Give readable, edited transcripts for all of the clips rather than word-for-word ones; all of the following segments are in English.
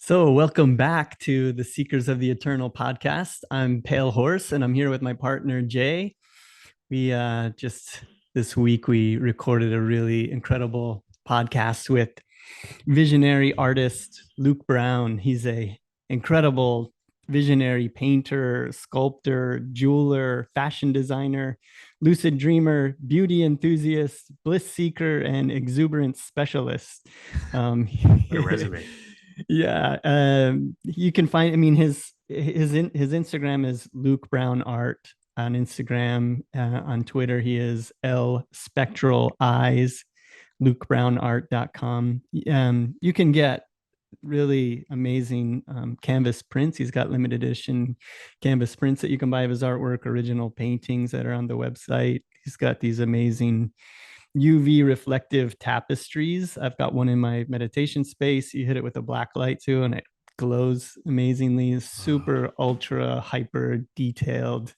So, welcome back to the Seekers of the Eternal podcast. I'm Pale Horse, and I'm here with my partner Jay. We just this week we recorded a really incredible podcast with visionary artist Luke Brown. He's a incredible visionary painter, sculptor, jeweler, fashion designer, lucid dreamer, beauty enthusiast, bliss seeker, and exuberance specialist. Um, What a resume. yeah, you can find. I mean, his Instagram is Luke Brown Art on Instagram. On Twitter, he is L Spectral Eyes, LukeBrownArt.com. You can get really amazing canvas prints. He's got limited edition canvas prints that you can buy of his artwork, original paintings that are on the website. He's got these amazing UV reflective tapestries. I've got one in my meditation space. You hit it with a black light too, and it glows amazingly. Oh, Super ultra hyper detailed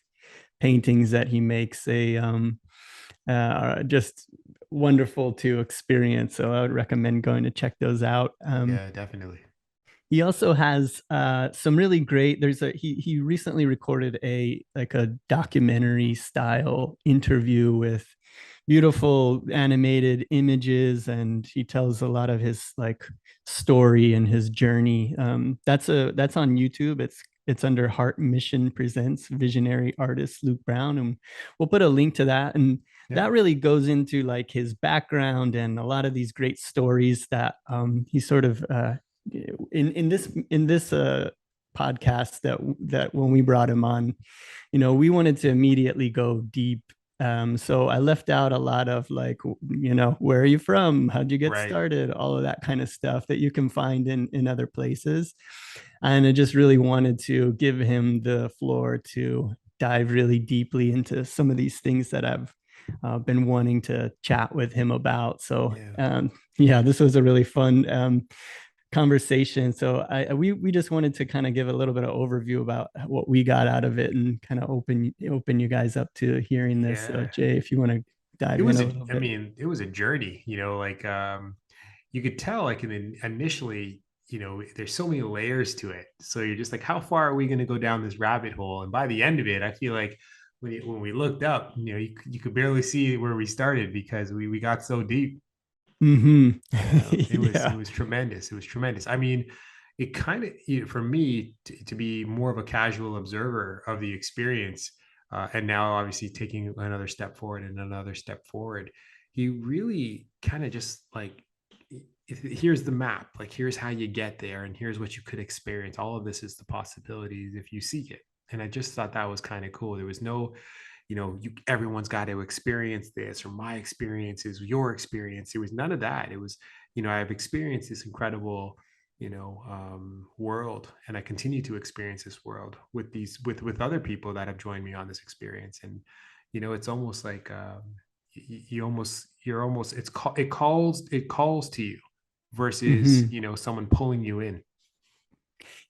paintings that he makes. Are just wonderful to experience. So I would recommend going to check those out. yeah, definitely. He also has some really great. He recently recorded a documentary style interview with beautiful animated images, and he tells a lot of his story and his journey. That's on YouTube. It's under Heart Mission Presents Visionary Artist Luke Brown, and we'll put a link to that. And Yeah, that really goes into like his background and a lot of these great stories that he sort of in this podcast that when we brought him on, we wanted to immediately go deep. So I left out a lot of where are you from? How'd you get right. started? All of that kind of stuff that you can find in other places. And I just really wanted to give him the floor to dive really deeply into some of these things that I've been wanting to chat with him about. So Yeah. yeah, this was a really fun conversation. So we just wanted to kind of give a little bit of overview about what we got out of it and kind of open you guys up to hearing this. So Yeah. Jay, if you want to It dive in was a a, little I bit. mean, it was a journey, you could tell initially, there's so many layers to it. So you're just like, how far are we going to go down this rabbit hole? And by the end of it, I feel like when we looked up, you could barely see where we started because we got so deep. Mm-hmm. It Yeah. was tremendous. It was tremendous. I mean, it kind of for me to be more of a casual observer of the experience, and now obviously taking another step forward and another step forward. He really kind of just like here's the map, like here's how you get there, and here's what you could experience. All of this is the possibilities if you seek it. And I just thought that was kind of cool. There was no everyone's got to experience this, or my experience is your experience. It was none of that. It was, I've experienced this incredible world, and I continue to experience this world with these with other people that have joined me on this experience. And it's almost like you're almost it calls to you versus Mm-hmm. someone pulling you in.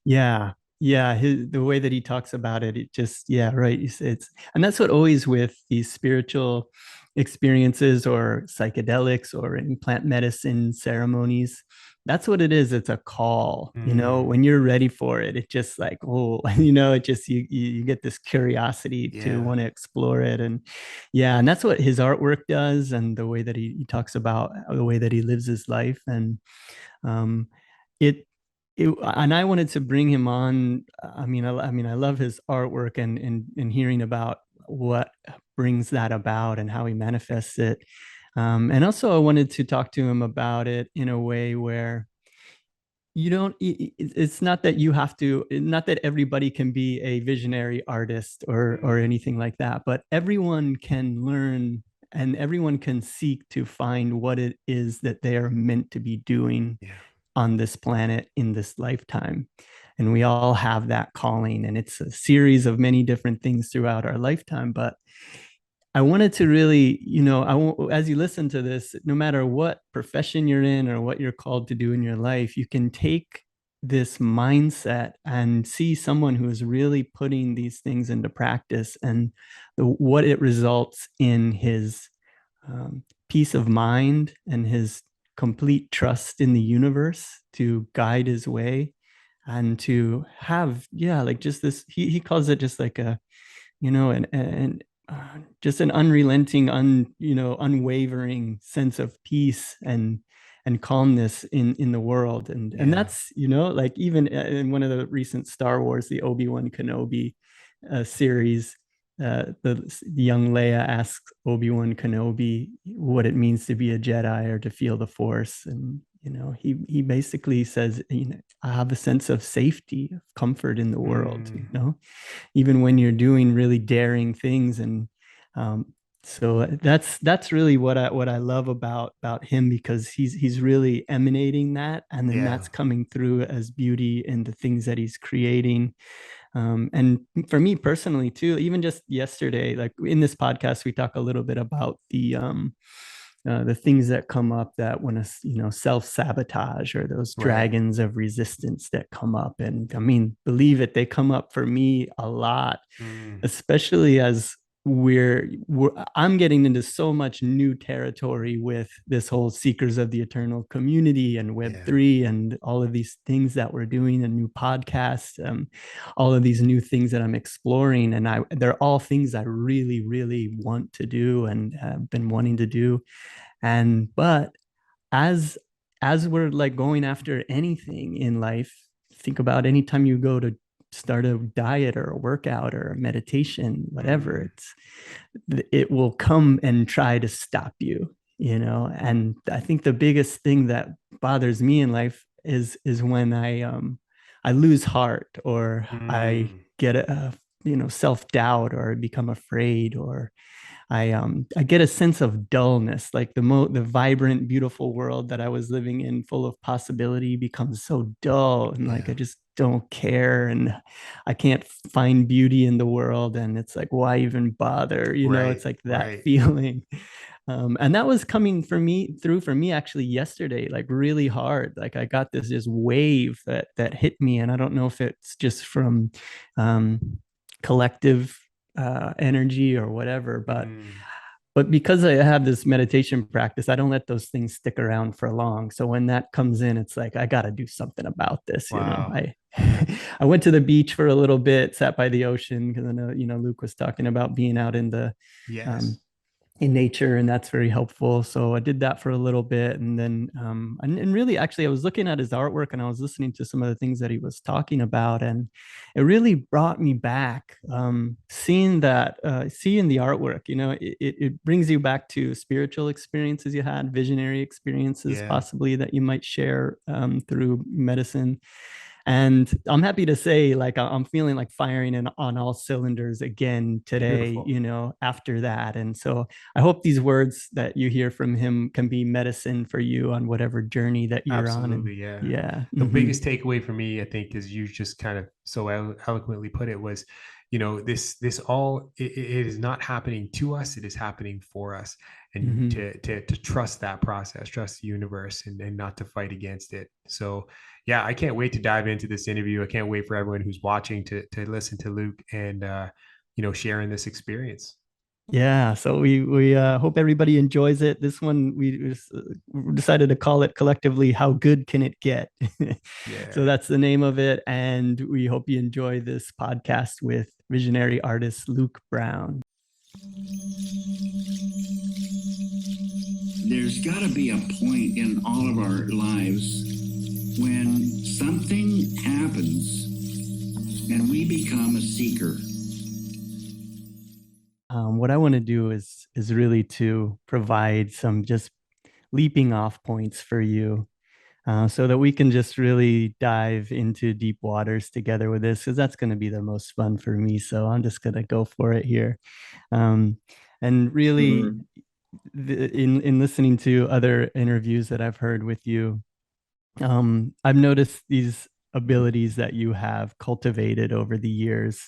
Yeah. Yeah, the way that he talks about it, it just, yeah, right. And that's what always with these spiritual experiences or psychedelics or in plant medicine ceremonies, that's what it is. It's a call, Mm, when you're ready for it, it just like, oh, it just, you get this curiosity to yeah. want to explore it. And yeah, and that's what his artwork does. And the way that he talks about the way that he lives his life. And um, it, and I wanted to bring him on. I love his artwork and hearing about what brings that about and how he manifests it. And also, I wanted to talk to him about it in a way where you don't. It's not that you have to. Not that everybody can be a visionary artist or Mm, anything like that, but everyone can learn and everyone can seek to find what it is that they are meant to be doing yeah. on this planet in this lifetime. And we all have that calling, and it's a series of many different things throughout our lifetime. But I wanted to really, as you listen to this, no matter what profession you're in or what you're called to do in your life, you can take this mindset and see someone who is really putting these things into practice and what it results in his peace of mind and his complete trust in the universe to guide his way. and to have, yeah, like just this, he calls it just like a, you know, and just an unrelenting, unwavering sense of peace and calmness in the world. And Yeah. that's, like even in one of the recent Star Wars, the Obi-Wan Kenobi series, the young Leia asks Obi-Wan Kenobi what it means to be a Jedi or to feel the Force. And, he basically says, I have a sense of safety, of comfort in the world, Mm, even when you're doing really daring things. And um, so that's really what I love about him, because he's really emanating that, and then yeah. that's coming through as beauty in the things that he's creating. And for me personally too, even just yesterday, like in this podcast, we talk a little bit about the things that come up that when us, self-sabotage, or those Right. dragons of resistance that come up. And I mean, believe it, they come up for me a lot, Mm, especially as I'm getting into so much new territory with this whole Seekers of the Eternal community and yeah. Web3 and all of these things that we're doing, and new podcasts, all of these new things that I'm exploring. And they're all things I really, really want to do and have been wanting to do. But as as we're like going after anything in life, think about anytime you go to start a diet or a workout or a meditation, whatever, Mm, it will come and try to stop you. And I think the biggest thing that bothers me in life is when I lose heart, or I mm, get a self-doubt, or I become afraid, or I get a sense of dullness, like the vibrant, beautiful world that I was living in, full of possibility, becomes so dull, and like yeah. I just don't care, and I can't find beauty in the world, and it's like, why even bother? Right. It's like that Right. feeling. And that was coming for me actually yesterday, like really hard. Like I got this just wave that hit me, and I don't know if it's just from um, collective energy or whatever, Mm, but because I have this meditation practice, I don't let those things stick around for long. So when that comes in, it's like I got to do something about this. wow. I I went to the beach for a little bit, sat by the ocean, because I know Luke was talking about being out Yes. um, in nature, and that's very helpful. So I did that for a little bit, and then and really, actually, I was looking at his artwork, and I was listening to some of the things that he was talking about, and it really brought me back, seeing the artwork. It brings you back to spiritual experiences you had, visionary experiences Yeah. possibly that you might share through medicine. And I'm happy to say, like, I'm feeling like firing on all cylinders again today, Beautiful. after that. And so I hope these words that you hear from him can be medicine for you on whatever journey that you're on. And Absolutely. Yeah. yeah. The Mm-hmm, biggest takeaway for me, I think, is you just kind of so eloquently put it was, this all it is not happening to us; it is happening for us, and mm-hmm. to trust that process, trust the universe, and not to fight against it. So, yeah, I can't wait to dive into this interview. I can't wait for everyone who's watching to listen to Luke and sharing this experience. Yeah, so we hope everybody enjoys it. This one we decided to call it collectively "How Good Can It Get?" So Yeah. that's the name of it, and we hope you enjoy this podcast with visionary artist Luke Brown. There's got to be a point in all of our lives when something happens and we become a seeker. What I want to do is really to provide some just leaping off points for you, so that we can just really dive into deep waters together with this, because that's going to be the most fun for me. So I'm just going to go for it here. Um, and really, Mhm. in listening to other interviews that I've heard with you, I've noticed these abilities that you have cultivated over the years,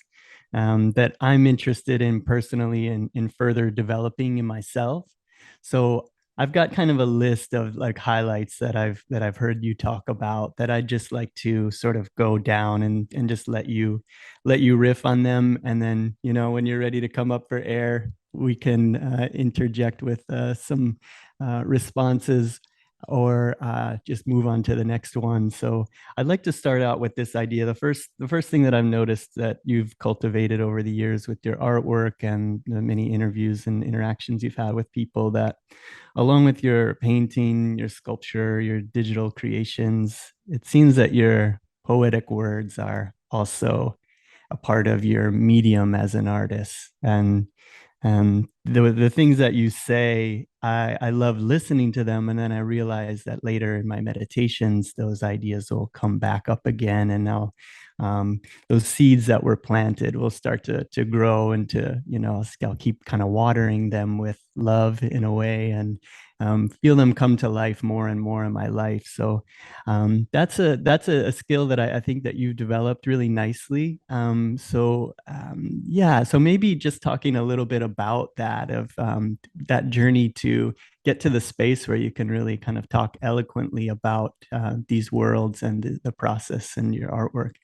that I'm interested in personally in further developing in myself. So I've got kind of a list of like highlights that I've heard you talk about, that I'd just like to sort of go down and just let you riff on them. And then, when you're ready to come up for air, we can interject with some responses. or just move on to the next one. So I'd like to start out with this idea. The first thing that I've noticed that you've cultivated over the years with your artwork and the many interviews and interactions you've had with people, that along with your painting, your sculpture, your digital creations, it seems that your poetic words are also a part of your medium as an artist. And the things that you say, I love listening to them. And then I realize that later in my meditations, those ideas will come back up again. And now those seeds that were planted will start to grow into, I'll keep kind of watering them with love in a way, and feel them come to life more and more in my life. So that's a skill that I think that you've developed really nicely. Yeah, so maybe just talking a little bit about that, of that journey to get to the space where you can really kind of talk eloquently about these worlds and the process and your artwork.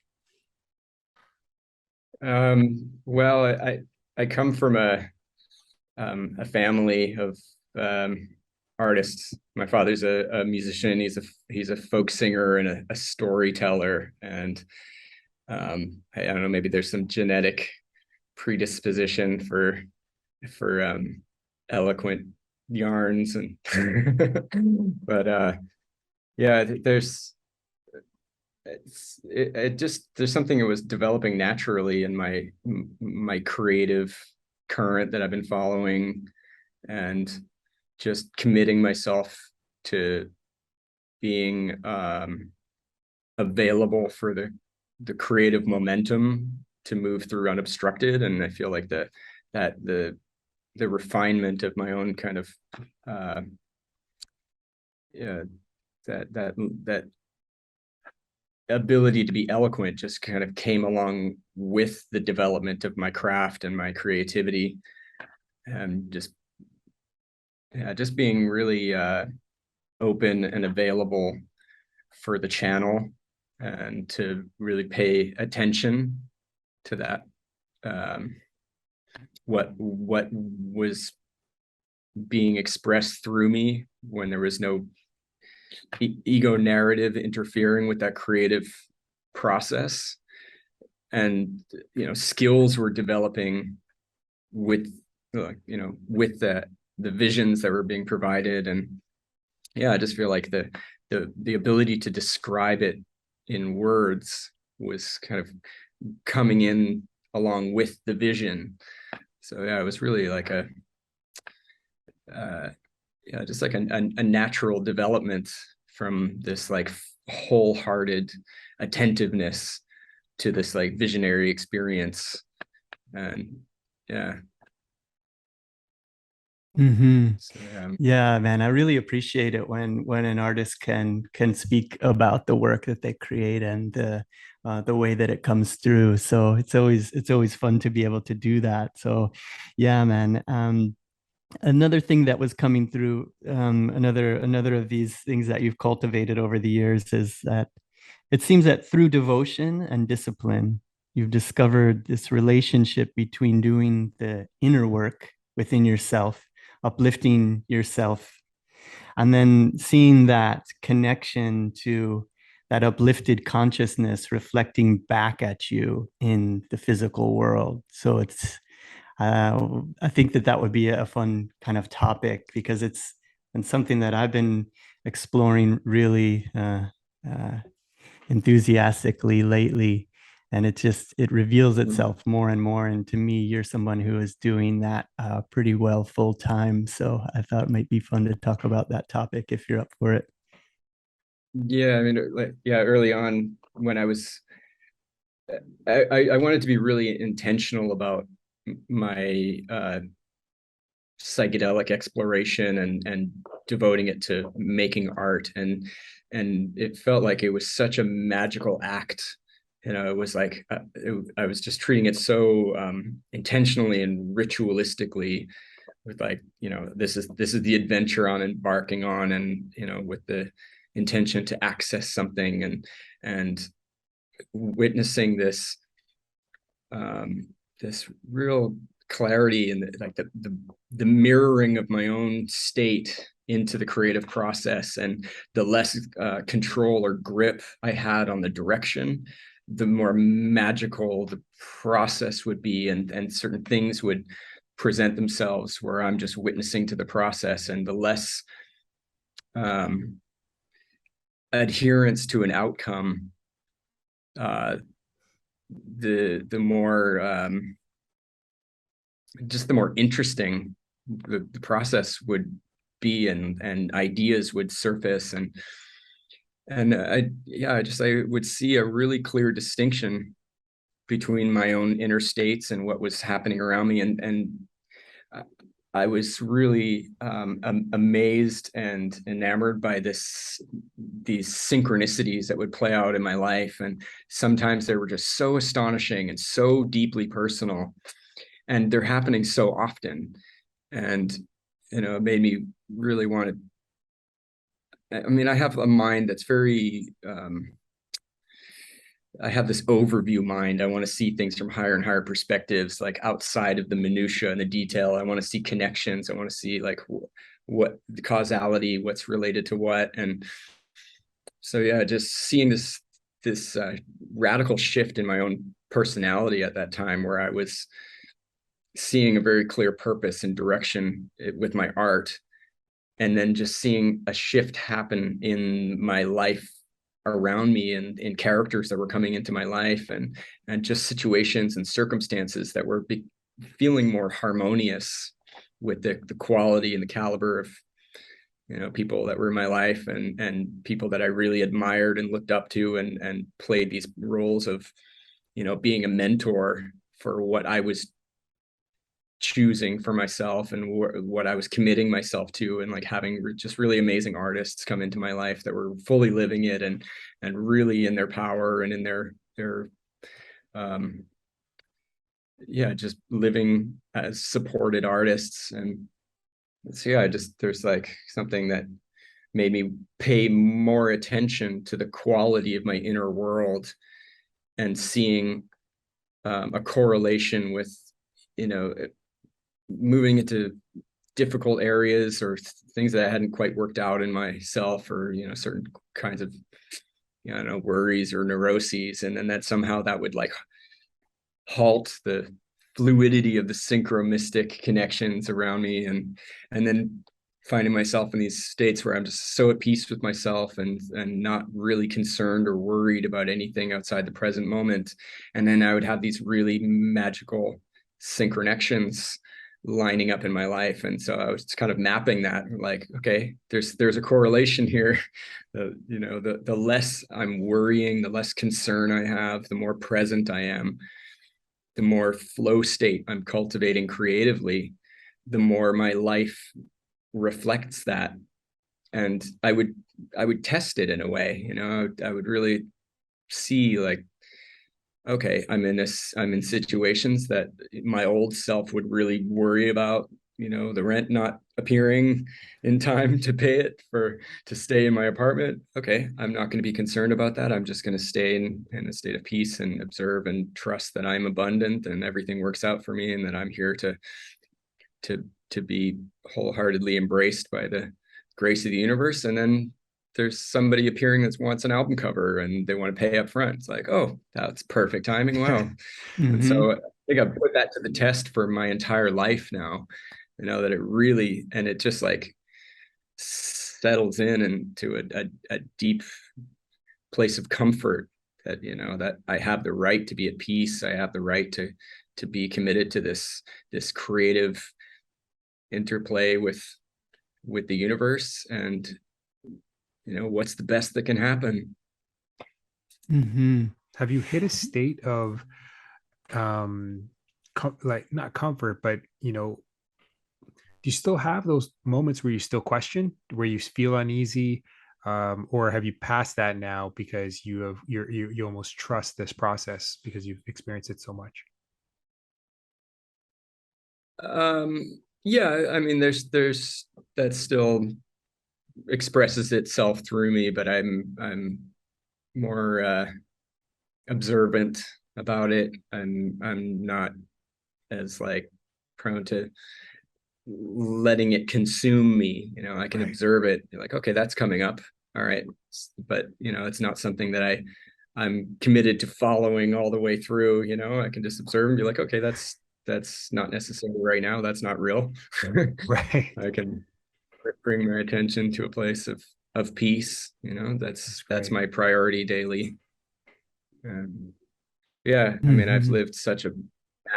Well, I come from a family of artists. My father's a musician. He's a folk singer and a storyteller. And I don't know, maybe there's some genetic predisposition for eloquent yarns, and but yeah, there's something that was developing naturally in my creative current that I've been following, and just committing myself to being available for the creative momentum to move through unobstructed. And I feel like the refinement of my own kind of yeah, that ability to be eloquent just kind of came along with the development of my craft and my creativity, and just being really open and available for the channel, and to really pay attention to that. What was being expressed through me when there was no ego narrative interfering with that creative process. And skills were developing with with the visions that were being provided. And yeah, I just feel like the ability to describe it in words was kind of coming in along with the vision. So yeah, it was really like just like a natural development from this like wholehearted attentiveness to this like visionary experience. And yeah. Mm-hmm. So, yeah, man, I really appreciate it when an artist can speak about the work that they create and the way that it comes through. So it's always fun to be able to do that. So yeah, man. Another thing that was coming through, another of these things that you've cultivated over the years, is that it seems that through devotion and discipline, you've discovered this relationship between doing the inner work within yourself, uplifting yourself, and then seeing that connection to that uplifted consciousness reflecting back at you in the physical world. So I think that would be a fun kind of topic, because it's and something that I've been exploring really enthusiastically lately. And it reveals itself more and more. And to me, you're someone who is doing that pretty well full time. So I thought it might be fun to talk about that topic if you're up for it. Yeah, I mean, early on when I wanted to be really intentional about my psychedelic exploration and devoting it to making art, and it felt like it was such a magical act. It was like I was just treating it so intentionally and ritualistically, with like, this is the adventure I'm embarking on, and with the intention to access something, and witnessing this this real clarity and like the mirroring of my own state into the creative process, and the less control or grip I had on the direction, the more magical the process would be, and certain things would present themselves where I'm just witnessing to the process, and the less adherence to an outcome, the more just the more interesting the process would be, and ideas would surface, and I would see a really clear distinction between my own inner states and what was happening around me, and I was really amazed and enamored by these synchronicities that would play out in my life, and sometimes they were just so astonishing and so deeply personal, and they're happening so often, and it made me really want to. I mean, I have a mind that's very I have this overview mind. I want to see things from higher and higher perspectives, like outside of the minutia and the detail. I want to see connections. I want to see like what the causality, what's related to what. And so, yeah, just seeing this radical shift in my own personality at that time, where I was seeing a very clear purpose and direction with my art, and then just seeing a shift happen in my life around me, and in characters that were coming into my life, and just situations and circumstances that were feeling more harmonious with the quality and the caliber of people that were in my life, and people that I really admired and looked up to, and played these roles of being a mentor for what I was choosing for myself, and what I was committing myself to, and like having just really amazing artists come into my life that were fully living it, and really in their power, and in their just living as supported artists. And so, yeah, there's like something that made me pay more attention to the quality of my inner world, and seeing a correlation with moving into difficult areas, or things that I hadn't quite worked out in myself, or certain kinds of worries or neuroses, and then that somehow that would like halt the fluidity of the synchromistic connections around me, and then finding myself in these states where I'm just so at peace with myself, and not really concerned or worried about anything outside the present moment. And then I would have these really magical synchronictions lining up in my life, and so I was kind of mapping that, like, okay, there's a correlation here. The less I'm worrying, the less concern I have, the more present I am, the more flow state I'm cultivating creatively, the more my life reflects that. And I would test it in a way. I would really see, like, okay, I'm in situations that my old self would really worry about, the rent not appearing in time to pay it to stay in my apartment. Okay, I'm not going to be concerned about that. I'm just going to stay in a state of peace, and observe and trust that I'm abundant, and everything works out for me, and that I'm here to be wholeheartedly embraced by the grace of the universe. And then there's somebody appearing that wants an album cover, and they want to pay up front. It's like, oh, that's perfect timing. Wow. Mm-hmm. And so I think I've put that to the test for my entire life now, that it really, and it just like settles into a deep place of comfort, that, that I have the right to be at peace. I have the right to be committed to this creative interplay with the universe, and what's the best that can happen. Mm-hmm. Have you hit a state of like, not comfort, but do you still have those moments where you still question, where you feel uneasy, or have you passed that now, because you almost trust this process because you've experienced it so much? Yeah, I mean, there's that still expresses itself through me, but I'm more observant about it, and I'm not as like prone to letting it consume me. You know, I can observe it. You're like, okay, that's coming up. All right. But, you know, it's not something that I'm committed to following all the way through. You know, I can just observe and be like, okay, that's not necessary right now. That's not real. Right. I can bring my attention to a place of peace. You know, that's my priority daily. Yeah, I mean, I've lived such a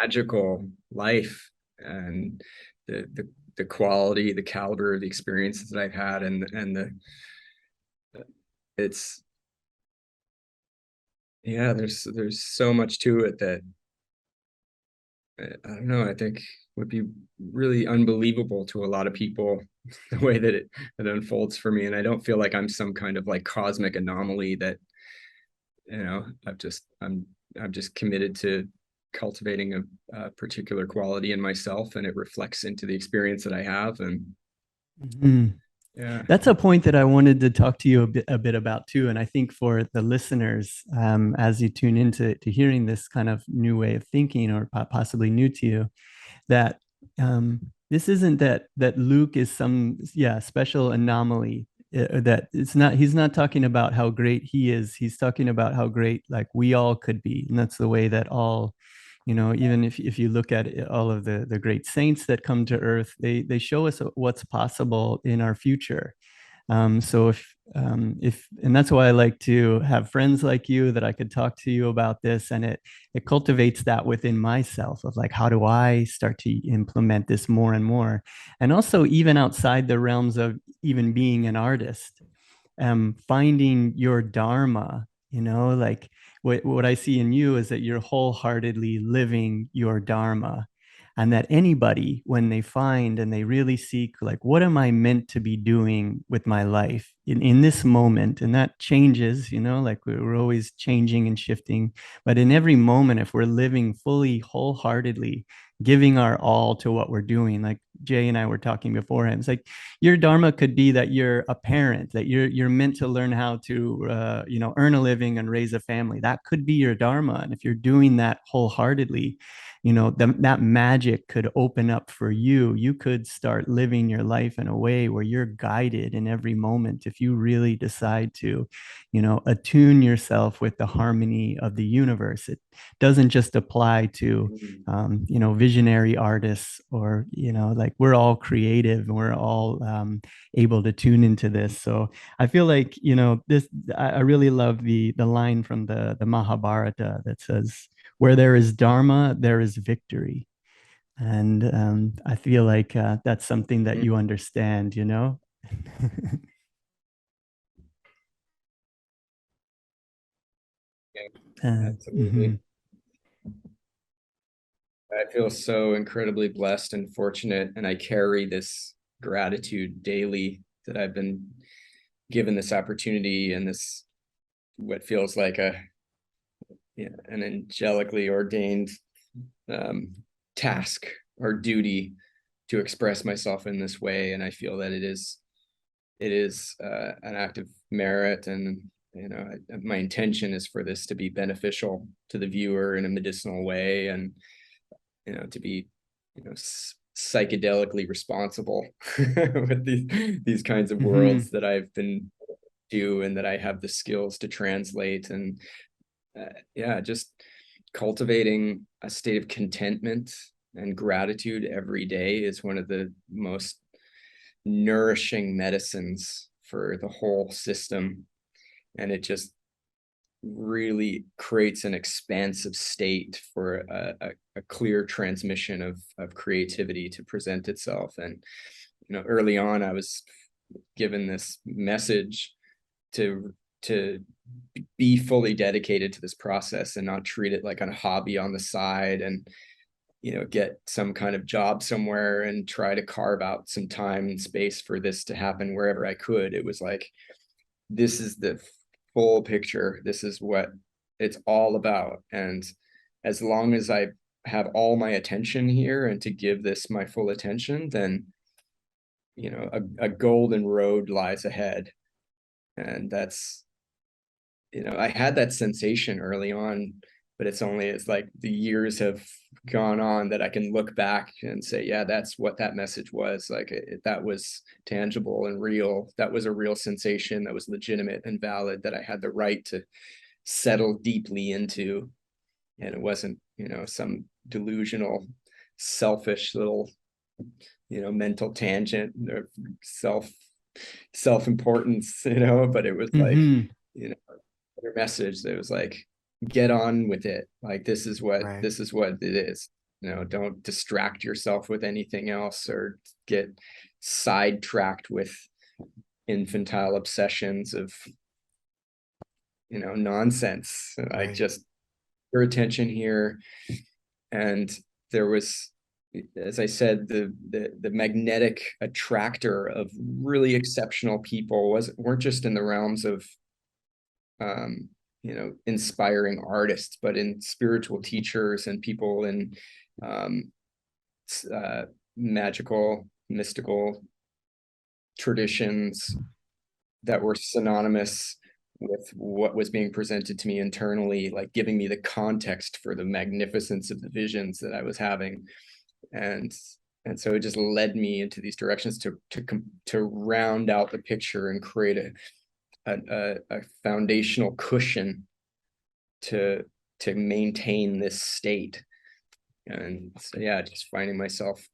magical life, and the quality, the caliber of the experiences that I've had, and it's, yeah, there's so much to it that I don't know, I think would be really unbelievable to a lot of people, the way that it unfolds for me. And I don't feel like I'm some kind of like cosmic anomaly that, you know, I'm just committed to cultivating a particular quality in myself, and it reflects into the experience that I have. And yeah, That's a point that I wanted to talk to you a bit about too. And I think for the listeners, as you tune into hearing this kind of new way of thinking, or possibly new to you, that this isn't that Luke is some special anomaly. That it's not. He's not talking about how great he is. He's talking about how great like we all could be, and that's the way that all, you know, even if you look at all of the great saints that come to earth, they show us what's possible in our future. So if and that's why I like to have friends like you, that I could talk to you about this, and it cultivates that within myself of like, how do I start to implement this more and more, and also even outside the realms of even being an artist, finding your dharma, you know, like what I see in you is that you're wholeheartedly living your dharma. And that anybody, when they find and they really seek, like, what am I meant to be doing with my life in this moment? And that changes, you know, like we're always changing and shifting. But in every moment, if we're living fully, wholeheartedly, giving our all to what we're doing, like Jay and I were talking beforehand, it's like your dharma could be that you're a parent, that you're meant to learn how to you know, earn a living and raise a family. That could be your dharma, and if you're doing that wholeheartedly, you know, that magic could open up for you. You could start living your life in a way where you're guided in every moment if you really decide to, you know, attune yourself with the harmony of the universe. It doesn't just apply to you know, visionary artists, or, you know, like we're all creative and we're all able to tune into this. So I feel like, you know, this, I really love the line from the Mahabharata that says, where there is dharma, there is victory. And I feel like that's something that you understand, you know. absolutely. Mhm. I feel so incredibly blessed and fortunate, and I carry this gratitude daily that I've been given this opportunity and this, what feels like an angelically ordained task or duty to express myself in this way. And I feel that it is an act of merit, and, you know, my intention is for this to be beneficial to the viewer in a medicinal way, and, you know, to be, you know, psychedelically responsible with these kinds of worlds that I've been to, and that I have the skills to translate. And yeah, just cultivating a state of contentment and gratitude every day is one of the most nourishing medicines for the whole system. And it just really creates an expansive state for a clear transmission of creativity to present itself. And, you know, early on, I was given this message to be fully dedicated to this process and not treat it like a hobby on the side, and, you know, get some kind of job somewhere and try to carve out some time and space for this to happen wherever I could. It was like, this is the full picture. This is what it's all about. And as long as I have all my attention here and to give this my full attention, then, you know, a golden road lies ahead. And that's, you know, I had that sensation early on but it's only as like the years have gone on that I can look back and say, yeah, that's what that message was. Like that was tangible and real. That was a real sensation that was legitimate and valid, that I had the right to settle deeply into. And it wasn't, some delusional, selfish little, mental tangent or self-importance, but it was like, Mm-hmm. their message that was like, get on with it. Like, this is what Right. it is. Don't distract yourself with anything else or get sidetracked with infantile obsessions of, nonsense. Like, Right. just your attention here. And there was, as I said, the magnetic attractor of really exceptional people weren't just in the realms of inspiring artists, but in spiritual teachers and people in magical, mystical traditions that were synonymous with what was being presented to me internally, like giving me the context for the magnificence of the visions that I was having. And so it just led me into these directions to round out the picture and create a foundational cushion to maintain this state. And so, yeah, just finding myself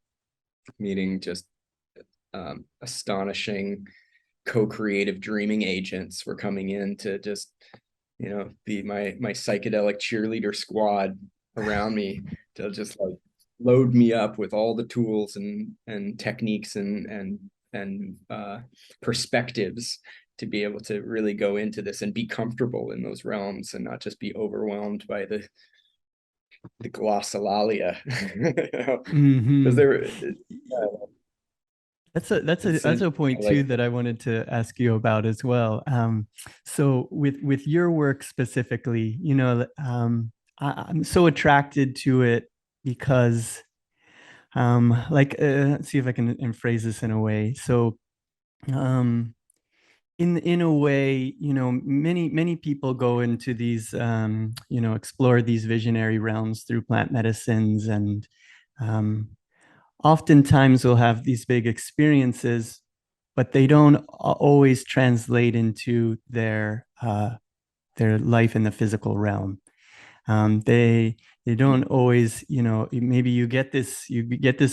meeting just astonishing co-creative dreaming agents were coming in to just be my psychedelic cheerleader squad around me, to just like load me up with all the tools and techniques and perspectives to be able to really go into this and be comfortable in those realms and not just be overwhelmed by the glossolalia. Because they were That's a point too that I wanted to ask you about as well. So with your work specifically, I'm so attracted to it because, let's see if I can phrase this in a way. So, in a way, many people go into these, explore these visionary realms through plant medicines, and oftentimes we'll have these big experiences, but they don't always translate into their life in the physical realm. They don't always, maybe you get this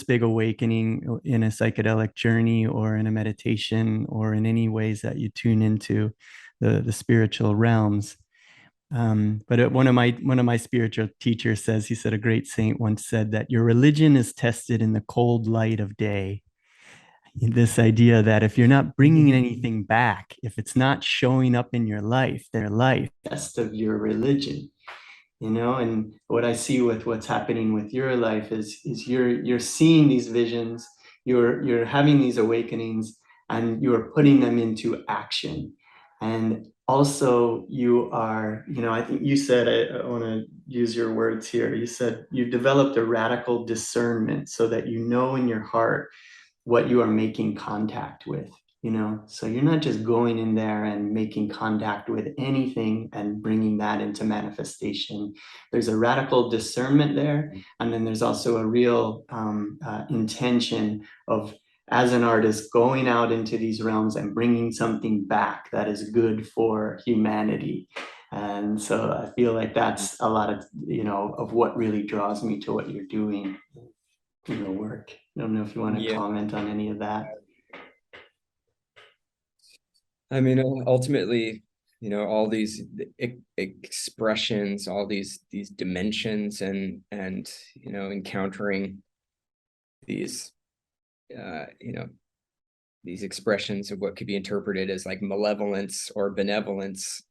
big awakening in a psychedelic journey or in a meditation or in any ways that you tune into the spiritual realms. But one of my spiritual teachers says, he said, a great saint once said that your religion is tested in the cold light of day. This idea that if you're not bringing anything back, if it's not showing up in your life, test of your religion. And what I see with what's happening with your life is you're seeing these visions, you're having these awakenings, and you're putting them into action. And also you are, I think you said, I want to use your words here, you said you've developed a radical discernment so that you know in your heart what you are making contact with. So you're not just going in there and making contact with anything and bringing that into manifestation. There's a radical discernment there, and then there's also a real intention of, as an artist, going out into these realms and bringing something back that is good for humanity. And so I feel like that's a lot of of what really draws me to what you're doing in the work. I don't know if you want to comment on any of that. I mean, ultimately, all these expressions, all these dimensions, and encountering these these expressions of what could be interpreted as like malevolence or benevolence.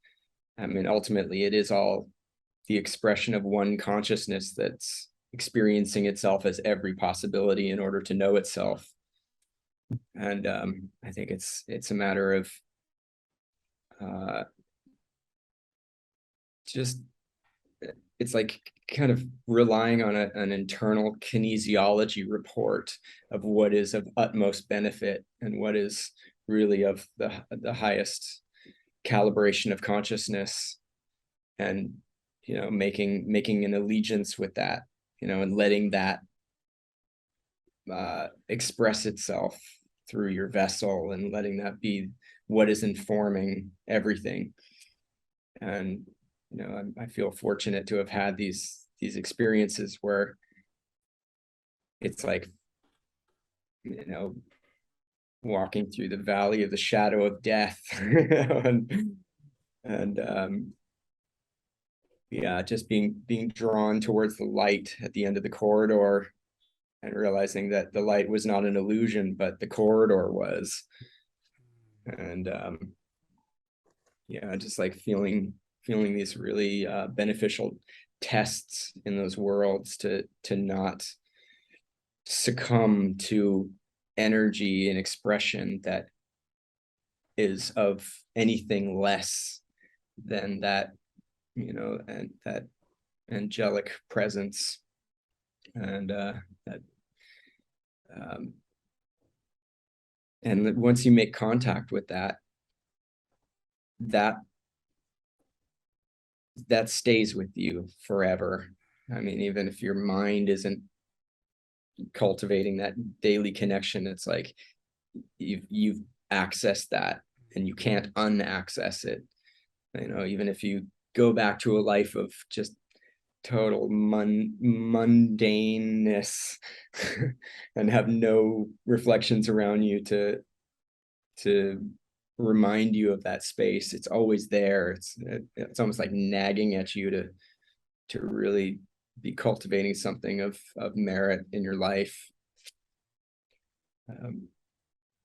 I mean, ultimately, it is all the expression of one consciousness that's experiencing itself as every possibility in order to know itself. And I think it's a matter of just, it's like kind of relying on an internal kinesiology report of what is of utmost benefit and what is really of the highest calibration of consciousness. And making an allegiance with that, and letting that express itself through your vessel, and letting that be what is informing everything. And I feel fortunate to have had these experiences where it's like, walking through the valley of the shadow of death, and yeah, just being drawn towards the light at the end of the corridor, and realizing that the light was not an illusion, but the corridor was. And yeah, just like feeling these really beneficial tests in those worlds to not succumb to energy and expression that is of anything less than that, and that angelic presence, and and once you make contact with that stays with you forever. I mean, even if your mind isn't cultivating that daily connection, it's like you've accessed that, and you can't unaccess it. Even if you go back to a life of just total mundaneness and have no reflections around you to remind you of that space, it's always there. It's almost like nagging at you to really be cultivating something of merit in your life.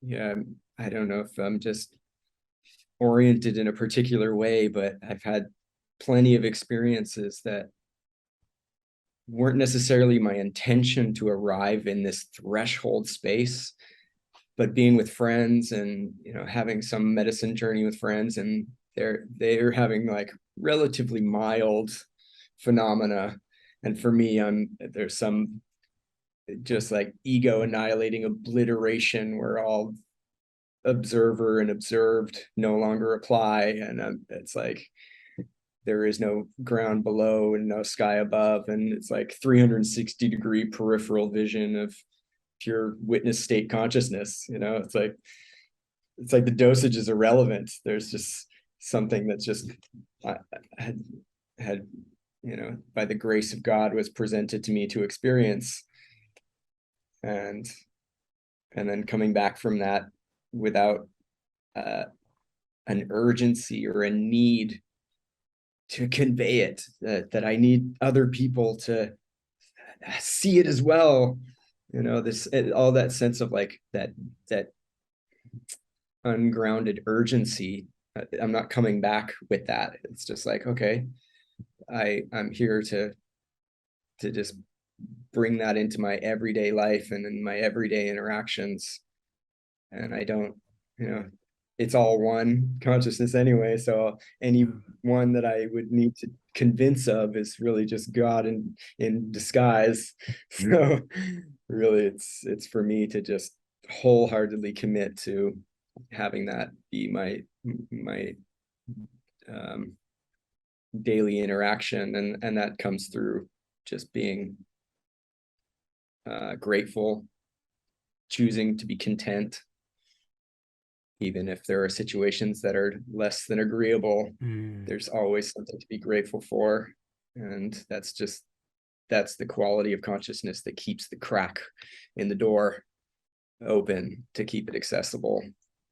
Yeah, I don't know if I'm just oriented in a particular way, but I've had plenty of experiences that weren't necessarily my intention to arrive in this threshold space, but being with friends and having some medicine journey with friends, and they're having like relatively mild phenomena, and for me, there's some just like ego annihilating obliteration where all observer and observed no longer apply, and it's like there is no ground below and no sky above, and it's like 360-degree peripheral vision of pure witness state consciousness. It's like the dosage is irrelevant. There's just something that's just had by the grace of God was presented to me to experience, and then coming back from that without an urgency or a need to convey it, that I need other people to see it as well. All that sense of like that ungrounded urgency. I'm not coming back with that. It's just like, okay, I'm here to just bring that into my everyday life and in my everyday interactions. And I don't, it's all one consciousness anyway. So any one that I would need to convince of is really just God in disguise. So really it's for me to just wholeheartedly commit to having that be my daily interaction. And that comes through just being grateful, choosing to be content, even if there are situations that are less than agreeable. There's always something to be grateful for. And that's the quality of consciousness that keeps the crack in the door open, to keep it accessible.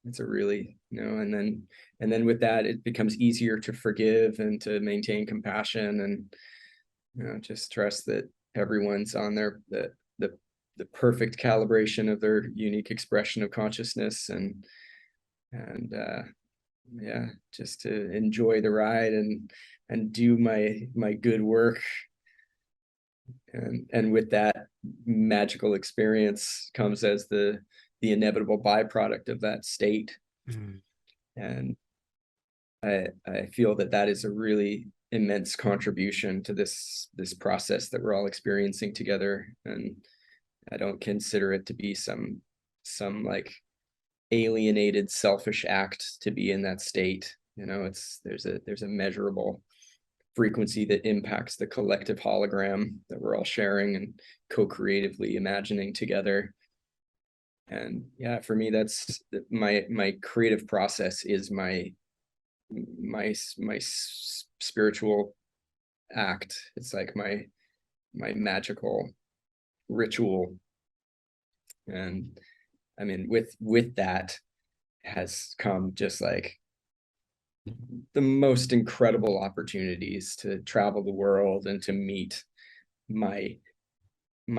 It's a really, and then with that, it becomes easier to forgive and to maintain compassion, and just trust that everyone's on the perfect calibration of their unique expression of consciousness, and yeah, just to enjoy the ride and do my good work. And with that, magical experience comes as the inevitable byproduct of that state. And I feel that is a really immense contribution to this process that we're all experiencing together. And I don't consider it to be some like alienated, selfish act to be in that state. There's a measurable frequency that impacts the collective hologram that we're all sharing and co-creatively imagining together. And yeah, for me, that's my creative process is my spiritual act. It's like my magical ritual. And I mean, with that has come just like the most incredible opportunities to travel the world and to meet my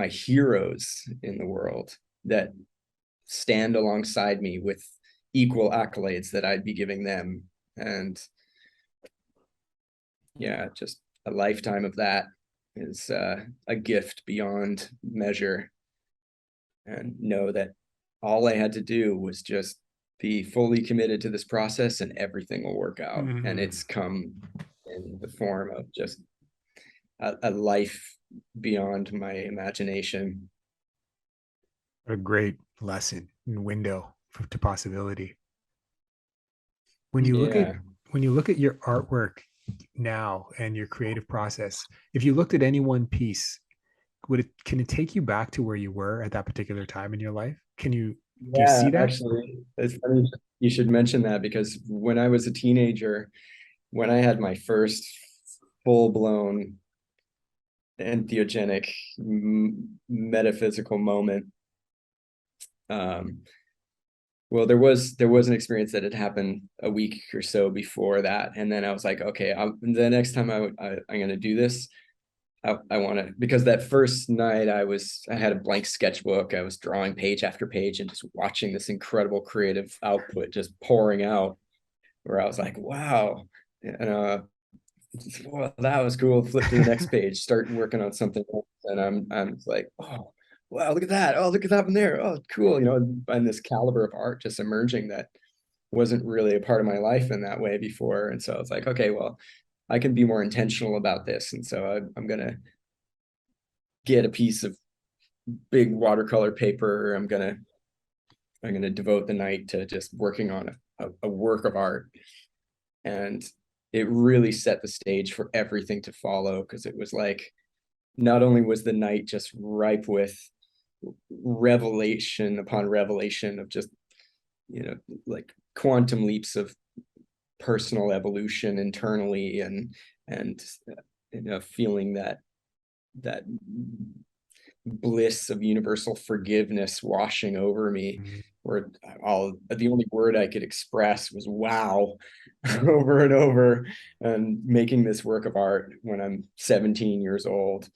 heroes in the world that stand alongside me with equal accolades that I'd be giving them. And yeah, just a lifetime of that is a gift beyond measure. And know that all I had to do was just be fully committed to this process and everything will work out. And it's come in the form of just a life beyond my imagination. What a great lesson and window to possibility. When you look at your artwork now and your creative process, if you looked at any one piece, can it take you back to where you were at that particular time in your life? Do you see that? Actually, it's funny you should mention that, because when I was a teenager, when I had my first full-blown entheogenic metaphysical moment, well, there was an experience that had happened a week or so before that, and then I was like, okay, the next time I'm going to do this, I want to, because that first night I had a blank sketchbook. I was drawing page after page and just watching this incredible creative output just pouring out, where I was like, wow. And well, that was cool. Flip to the next page, start working on something else. And I'm like, oh, wow, look at that. Oh, look at that one there. Oh, cool. You know, and this caliber of art just emerging that wasn't really a part of my life in that way before. And so I was like, okay, well, I can be more intentional about this. And so I'm going to get a piece of big watercolor paper. I'm going to devote the night to just working on a work of art. And it really set the stage for everything to follow, because it was like, not only was the night just ripe with revelation upon revelation of just, you know, like quantum leaps of personal evolution internally, and you know, feeling that bliss of universal forgiveness washing over me, where the only word I could express was wow over and over, and making this work of art when I'm 17 years old.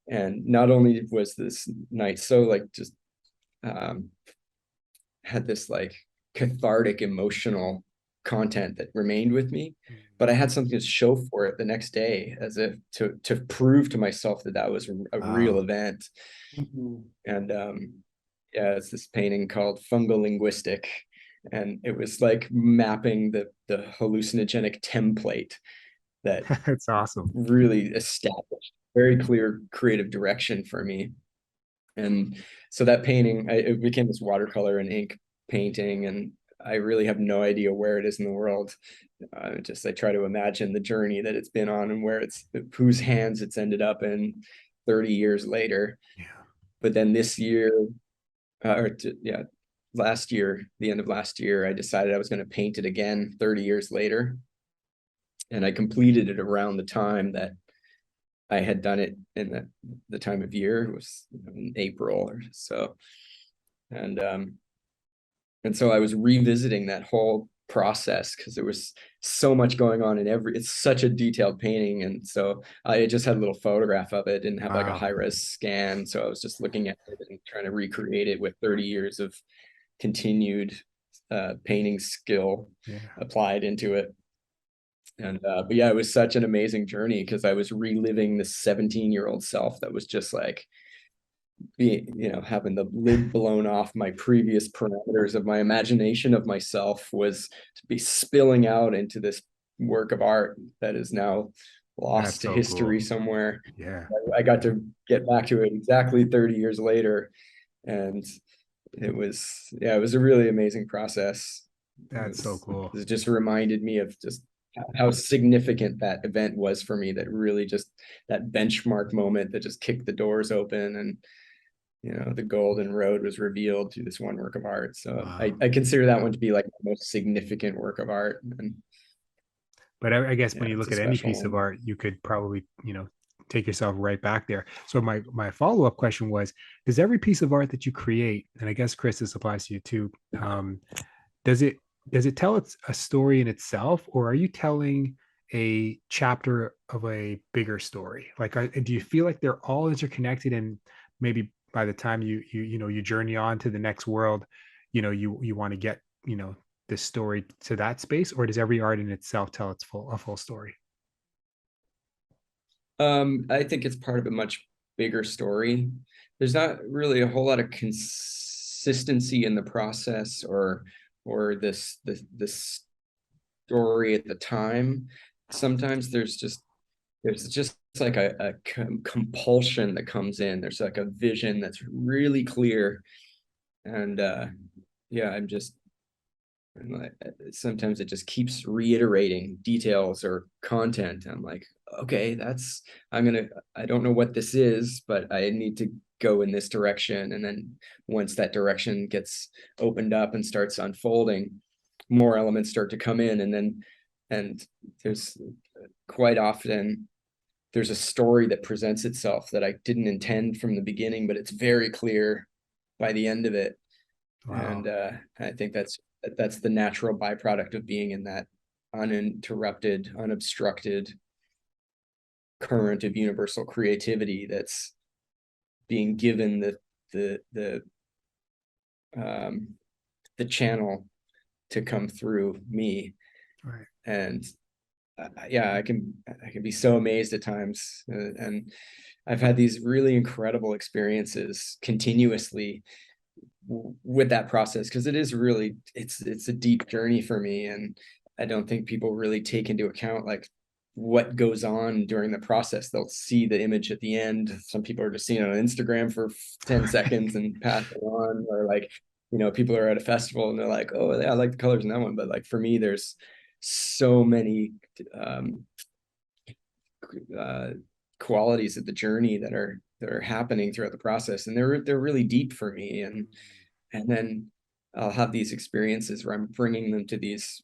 And not only was this night so like just had this like cathartic emotional content that remained with me, but I had something to show for it the next day, as if to prove to myself that was a real event. And yeah, it's this painting called Fungal Linguistic, and it was like mapping the hallucinogenic template that That's awesome. really established very clear creative direction for me. And so that painting, it became this watercolor and ink painting, and I really have no idea where it is in the world. I try to imagine the journey that it's been on and whose hands it's ended up in 30 years later. Yeah. But then this year, last year, the end of last year, I decided I was going to paint it again 30 years later. And I completed it around the time that I had done it in the time of year. It was in April or so. And so I was revisiting that whole process, because there was so much going on it's such a detailed painting. And so I just had a little photograph of it, didn't have like a high-res scan. So I was just looking at it and trying to recreate it with 30 years of continued painting skill applied into it. And but yeah, it was such an amazing journey, because I was reliving this 17-year-old self that was just like having the lid blown off my previous parameters of my imagination of myself, was to be spilling out into this work of art that is now lost to history somewhere. Yeah, I got to get back to it exactly 30 years later, and it was a really amazing process. That's so cool. It just reminded me of just how significant that event was for me, that really just that benchmark moment that just kicked the doors open, and the golden road was revealed through this one work of art. So Wow. I consider that one to be like the most significant work of art. And But I guess yeah, when you it's look a at any special piece of one. art, you could probably, take yourself right back there. So my follow-up question was, does every piece of art that you create, and I guess Chris, this applies to you too, does it tell a story in itself, or are you telling a chapter of a bigger story? Like, do you feel like they're all interconnected, and maybe by the time you journey on to the next world, you want to get this story to that space, or does every art in itself tell a full story? I think it's part of a much bigger story. There's not really a whole lot of consistency in the process, or this story at the time. Sometimes there's just like a compulsion that comes in. There's like a vision that's really clear, and yeah, sometimes it just keeps reiterating details or content. I'm like, okay, I don't know what this is, but I need to go in this direction. And then once that direction gets opened up and starts unfolding, more elements start to come in. And there's quite often there's a story that presents itself that I didn't intend from the beginning, but it's very clear by the end of it. Wow. And I think that's the natural byproduct of being in that uninterrupted, unobstructed current of universal creativity that's being given the channel to come through me. Right. And yeah, I can be so amazed at times, and I've had these really incredible experiences continuously with that process, because it is really it's a deep journey for me, and I don't think people really take into account like what goes on during the process. They'll see the image at the end. Some people are just seeing it on Instagram for 10 seconds and pass it on, or like people are at a festival and they're like, oh yeah, I like the colors in that one, but like for me there's so many qualities of the journey that are happening throughout the process, and they're really deep for me. And then I'll have these experiences where I'm bringing them to these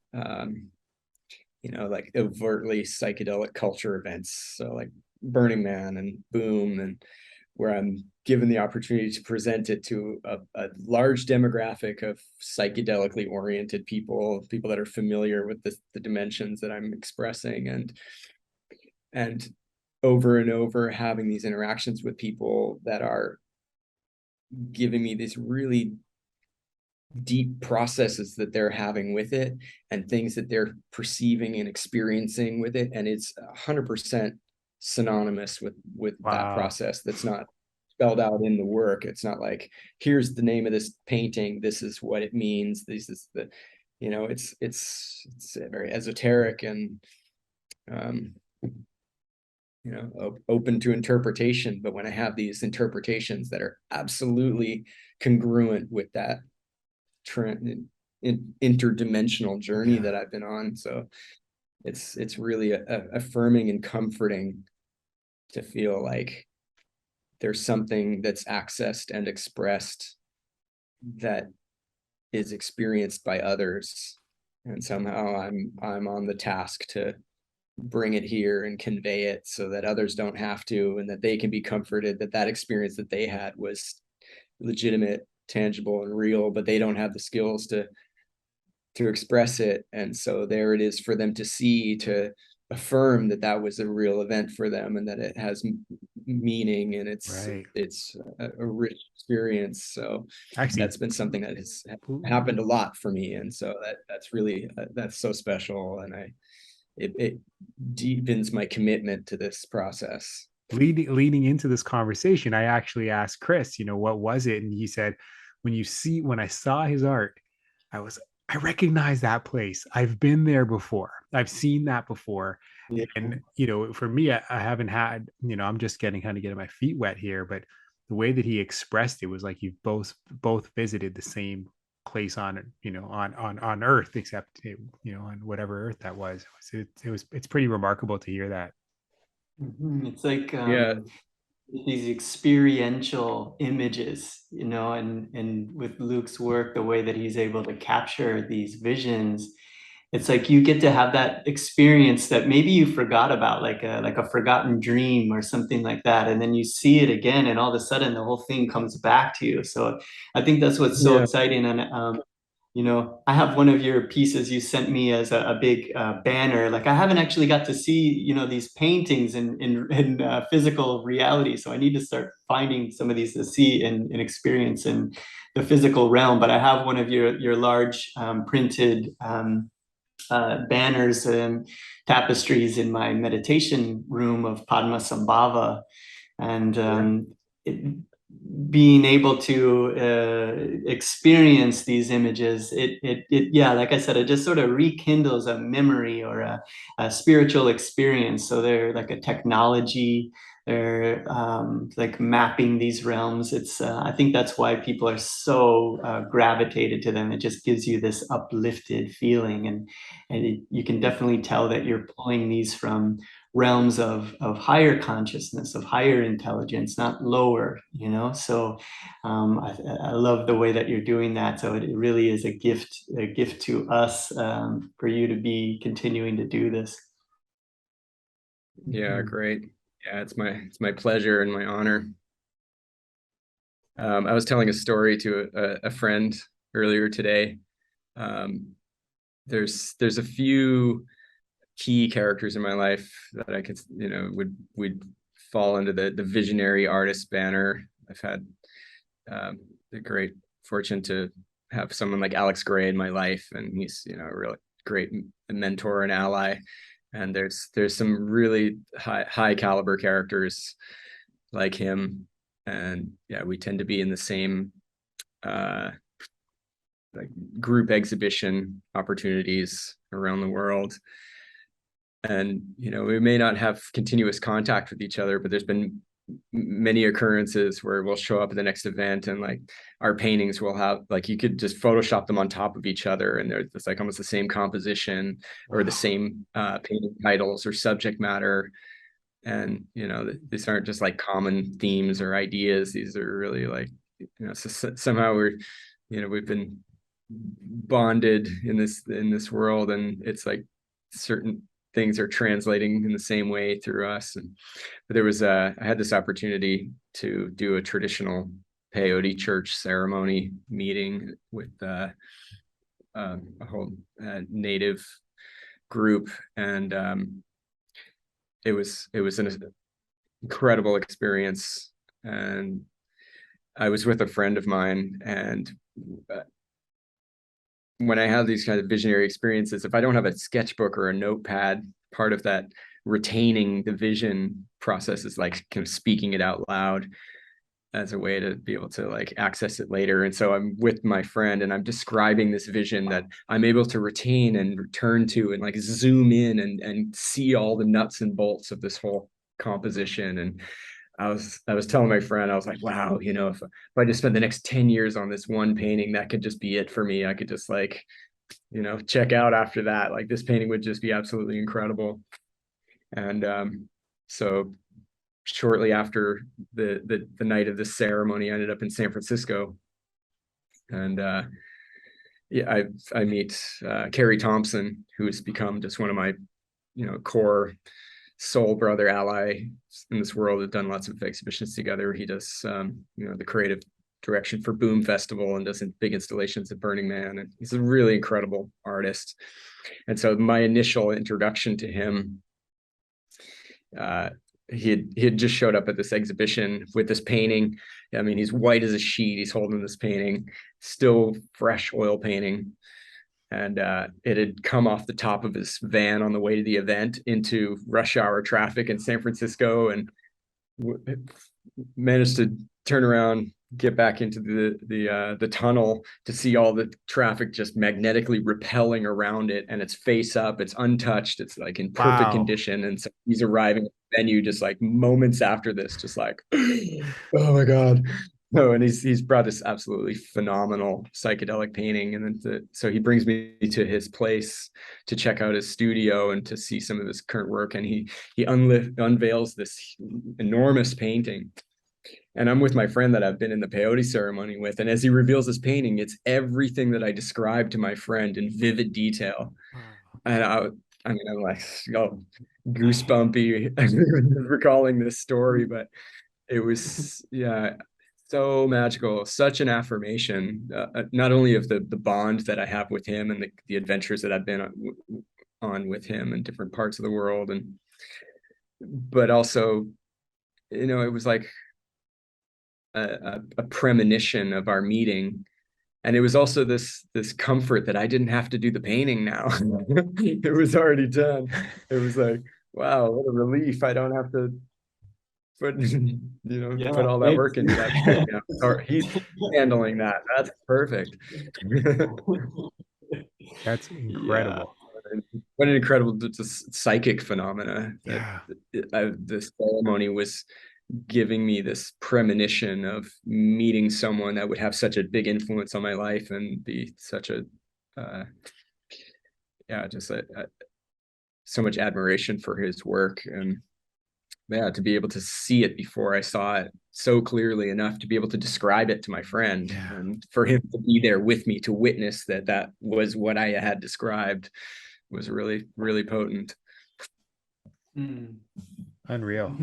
like overtly psychedelic culture events, so like Burning Man and Boom, and where I'm given the opportunity to present it to a large demographic of psychedelically oriented people that are familiar with the dimensions that I'm expressing, and over and over having these interactions with people that are giving me these really deep processes that they're having with it, and things that they're perceiving and experiencing with it. And it's 100% synonymous with that Wow. process. That's not spelled out in the work. It's not like, here's the name of this painting, this is what it means, this is the it's very esoteric and open to interpretation. But when I have these interpretations that are absolutely congruent with that interdimensional journey that I've been on, so it's really affirming and comforting to feel like there's something that's accessed and expressed that is experienced by others, and somehow I'm on the task to bring it here and convey it so that others don't have to, and that they can be comforted that that experience that they had was legitimate, tangible, and real, but they don't have the skills to express it. And so there it is for them to see, to affirm that that was a real event for them, and that it has meaning, and it's a rich experience. So Actually, that's been something that has happened a lot for me, and so that's really that's so special, and it deepens my commitment to this process. leading into this conversation, I actually asked Chris, what was it? And he said, when I saw his art, I recognize that place. I've been there before. I've seen that before. Yeah. And, for me, I haven't had, I'm just getting my feet wet here, but the way that he expressed it was like you've both visited the same place on, on earth, except, on whatever earth that was. It's pretty remarkable to hear that. It's like Yeah. these experiential images, and with Luke's work, the way that he's able to capture these visions, it's like you get to have that experience that maybe you forgot about, like a forgotten dream or something like that, and then you see it again, and all of a sudden the whole thing comes back to you. So I think that's what's so Yeah. exciting. And I have one of your pieces you sent me as a big banner. Like, I haven't actually got to see, these paintings in physical reality. So I need to start finding some of these to see and experience in the physical realm. But I have one of your large printed banners and tapestries in my meditation room of Padmasambhava. And it, being able to experience these images, yeah, like I said, it just sort of rekindles a memory or a spiritual experience. So they're like a technology, they're like mapping these realms. It's I think that's why people are so gravitated to them. It just gives you this uplifted feeling, and you can definitely tell that you're pulling these from realms of higher consciousness, of higher intelligence, not lower, So I love the way that you're doing that. So it really is a gift to us, for you to be continuing to do this. Yeah, great. Yeah, it's my pleasure and my honor. I was telling a story to a friend earlier today. There's a few key characters in my life that I could, would fall into the visionary artist banner. I've had the great fortune to have someone like Alex Gray in my life, and he's, a really great mentor and ally. And there's some really high caliber characters like him, and yeah, we tend to be in the same like group exhibition opportunities around the world. And we may not have continuous contact with each other, but there's been many occurrences where we'll show up at the next event, and like our paintings will have, like, you could just Photoshop them on top of each other, and it's like almost the same composition or the same painting titles or subject matter. And these aren't just like common themes or ideas. These are really like, so somehow we've been bonded in this world, and it's like certain things are translating in the same way through us. But there was I had this opportunity to do a traditional peyote church ceremony meeting with a whole native group, and it was an incredible experience. And I was with a friend of mine, and when I have these kind of visionary experiences, if I don't have a sketchbook or a notepad, part of that retaining the vision process is like kind of speaking it out loud as a way to be able to like access it later. And so I'm with my friend, and I'm describing this vision that I'm able to retain and return to, and like zoom in and see all the nuts and bolts of this whole composition. And I was telling my friend, I was like, wow, if I just spent the next 10 years on this one painting, that could just be it for me. I could just like, check out after that. Like, this painting would just be absolutely incredible. And so shortly after the night of the ceremony, I ended up in San Francisco. And yeah, I meet Carrie Thompson, who has become just one of my, core soul brother ally in this world. We've done lots of exhibitions together. He does the creative direction for Boom Festival and does big installations at Burning Man, and he's a really incredible artist. And so my initial introduction to him, he had just showed up at this exhibition with this painting. I mean, he's white as a sheet. He's holding this painting, still fresh oil painting. And it had come off the top of his van on the way to the event into rush hour traffic in San Francisco, and managed to turn around, get back into the tunnel to see all the traffic just magnetically repelling around it, and it's face up, it's untouched, it's like in perfect condition. And so he's arriving at the venue just like moments after this, just like, oh my God. No, and he's brought this absolutely phenomenal psychedelic painting, and then so he brings me to his place to check out his studio and to see some of his current work, and he unveils this enormous painting. And I'm with my friend that I've been in the peyote ceremony with, and as he reveals this painting, it's everything that I described to my friend in vivid detail. And I'm like, oh, goosebumpy recalling this story, but it was, yeah, so magical, such an affirmation, not only of the bond that I have with him and the adventures that I've been on with him in different parts of the world, but also, it was like a premonition of our meeting. And it was also this comfort that I didn't have to do the painting now. It was already done. It was like, wow, what a relief. I don't have to put put all that work into that. Or he's handling that. That's perfect. That's incredible. What an incredible psychic phenomena. Yeah. This ceremony was giving me this premonition of meeting someone that would have such a big influence on my life and be such a so much admiration for his work, and to be able to see it before I saw it so clearly enough to be able to describe it to my friend, and for him to be there with me to witness that was what I had described was really, really potent. Unreal.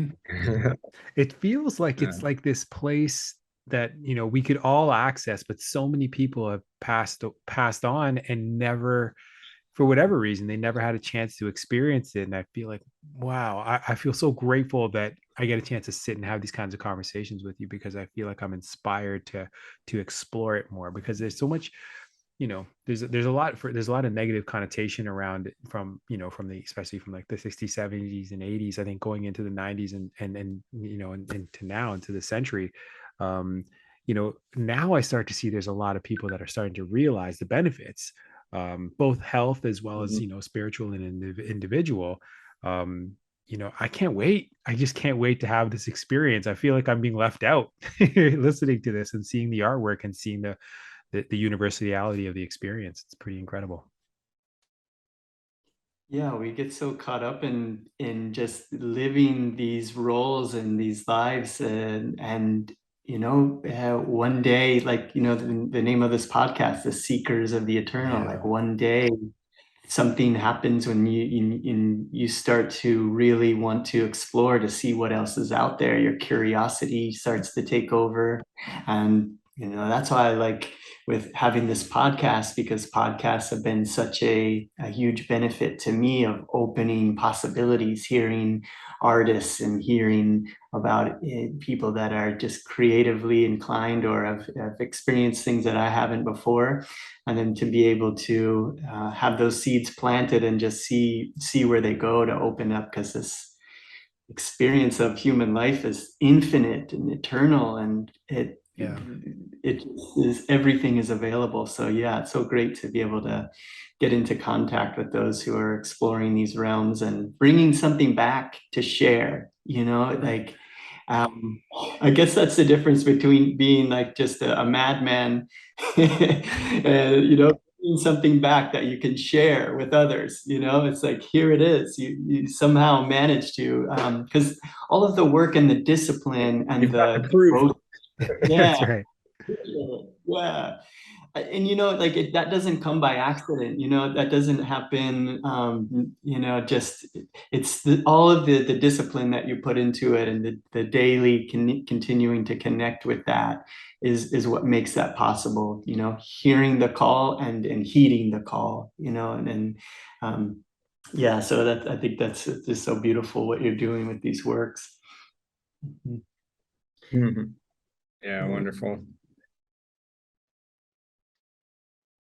It feels like it's like this place that we could all access, but so many people have passed on and never, for whatever reason, they never had a chance to experience it. And I feel like, wow, I feel so grateful that I get a chance to sit and have these kinds of conversations with you, because I feel like I'm inspired to explore it more, because there's so much, there's a lot of negative connotation around it from especially from like the 60s, 70s and 80s, I think, going into the 90s and to now into the century. Now I start to see there's a lot of people that are starting to realize the benefits, both health as well as spiritual and individual. I can't wait. I just can't wait to have this experience. I feel like I'm being left out listening to this and seeing the artwork and seeing the universality of the experience. It's pretty incredible. Yeah, we get so caught up in just living these roles and these lives, and one day, like the name of this podcast, the Seekers of the Eternal. Like one day something happens when you start to really want to explore, to see what else is out there. Your curiosity starts to take over, and that's why I like with having this podcast, because podcasts have been such a huge benefit to me of opening possibilities, hearing artists and hearing about people that are just creatively inclined or have experienced things that I haven't before. And then to be able to have those seeds planted and just see where they go, to open up, because this experience of human life is infinite and eternal, and it is, everything is available. So yeah, it's so great to be able to get into contact with those who are exploring these realms and bringing something back to share. Like I guess that's the difference between being like just a madman and something back that you can share with others. It's like, here it is. You somehow manage to, because all of the work and the discipline and the growth. Yeah. That's right. Yeah. And like that doesn't come by accident. That doesn't happen. Just it's all of the discipline that you put into it, and the daily continuing to connect with that is what makes that possible. Hearing the call and heeding the call. Yeah. So that, I think that's just so beautiful what you're doing with these works. Yeah, wonderful.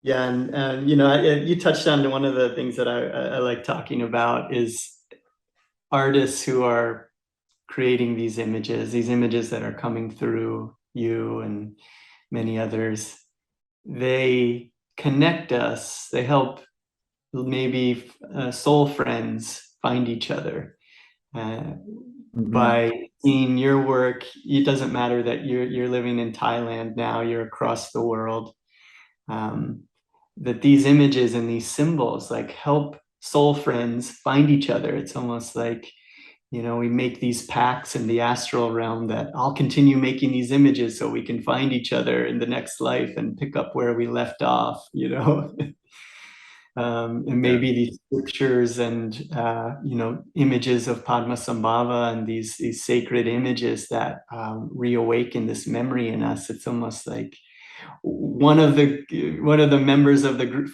Yeah, and you touched on one of the things that I like talking about is artists who are creating these images that are coming through you and many others. They connect us. They help maybe soul friends find each other by seeing your work. It doesn't matter that you're living in Thailand now, you're across the world. Um, that these images and these symbols like help soul friends find each other. It's almost like, you know, we make these pacts in the astral realm that I'll continue making these images so we can find each other in the next life and pick up where we left off, you know. And Yeah. maybe these scriptures and you know, images of Padmasambhava and these sacred images that reawaken this memory in us. It's almost like one of the members of the group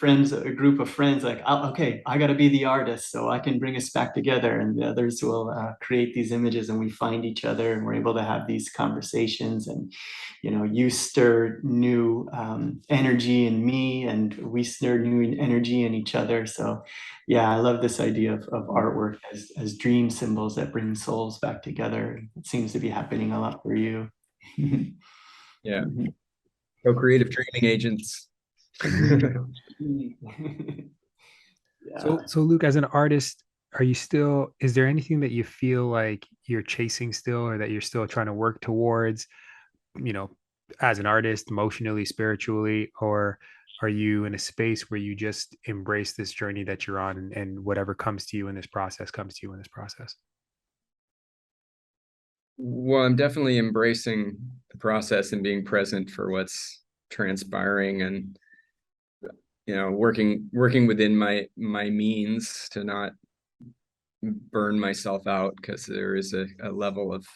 of friends, like, okay, I got to be the artist so I can bring us back together, and the others will create these images, and we find each other, and we're able to have these conversations, and you know, you stir new energy in me, and we stir new energy in each other. So yeah, I love this idea of artwork as dream symbols that bring souls back together. It seems to be happening a lot for you. Yeah. Co-creative dreaming agents. Yeah. So Luke, as an artist, is there anything that you feel like you're chasing still, or that you're still trying to work towards, you know, as an artist, emotionally, spiritually, or are you in a space where you just embrace this journey that you're on, and whatever comes to you in this process comes to you in this process? Well, I'm definitely embracing the process and being present for what's transpiring, and you know, working within my means to not burn myself out, because there is a level of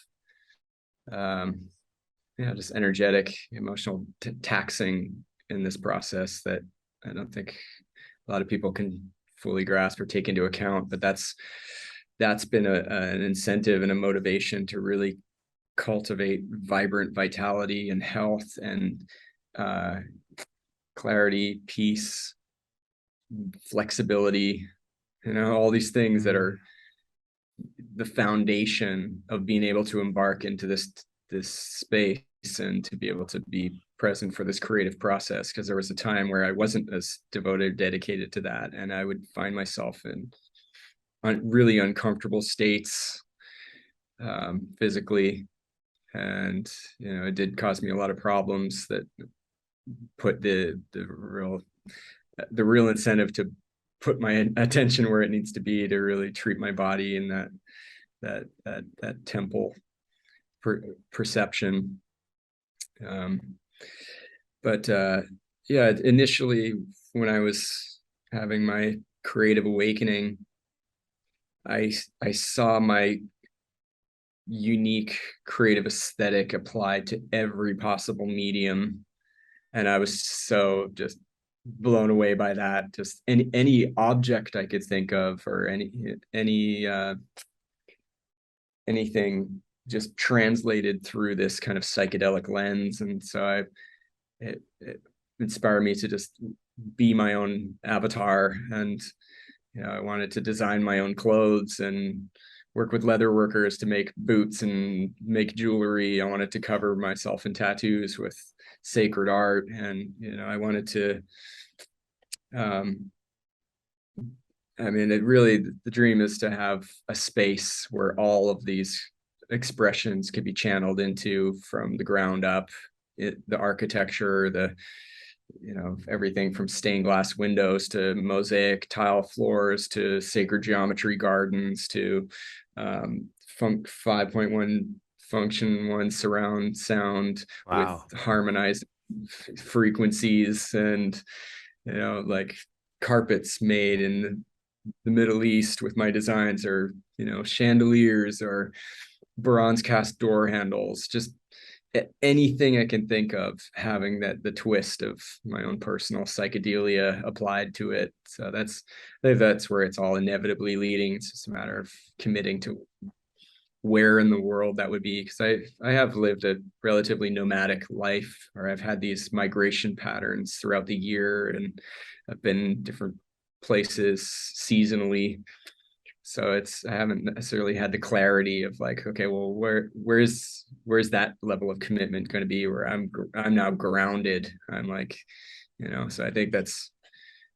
just energetic, emotional taxing in this process that I don't think a lot of people can fully grasp or take into account. But that's been an incentive and a motivation to really cultivate vibrant vitality and health and clarity, peace, flexibility, you know, all these things that are the foundation of being able to embark into this space and to be able to be present for this creative process. Because there was a time where I wasn't as devoted, dedicated to that, and I would find myself in really uncomfortable states physically, and you know, it did cause me a lot of problems that put the real incentive to put my attention where it needs to be, to really treat my body in that temple perception. But yeah, initially when I was having my creative awakening, I saw my unique creative aesthetic applied to every possible medium, and I was so just blown away by that. Just any object I could think of, or anything just translated through this kind of psychedelic lens. And so it inspired me to just be my own avatar. And you know, I wanted to design my own clothes and work with leather workers to make boots and make jewelry. I wanted to cover myself in tattoos with sacred art, and you know, I wanted to I mean, the dream is to have a space where all of these expressions could be channeled into from the ground up. The architecture, you know, everything from stained glass windows to mosaic tile floors to sacred geometry gardens to funk 5.1 function 1 surround sound. Wow. With harmonized frequencies, and you know, like carpets made in the Middle East with my designs, or you know, chandeliers or bronze cast door handles, just anything I can think of having the twist of my own personal psychedelia applied to it. So that's where it's all inevitably leading. It's just a matter of committing to where in the world that would be, because I have lived a relatively nomadic life, or I've had these migration patterns throughout the year, and I've been in different places seasonally. So I haven't necessarily had the clarity of like, okay, well, where's that level of commitment going to be where I'm now grounded. I'm like, you know, so I think that's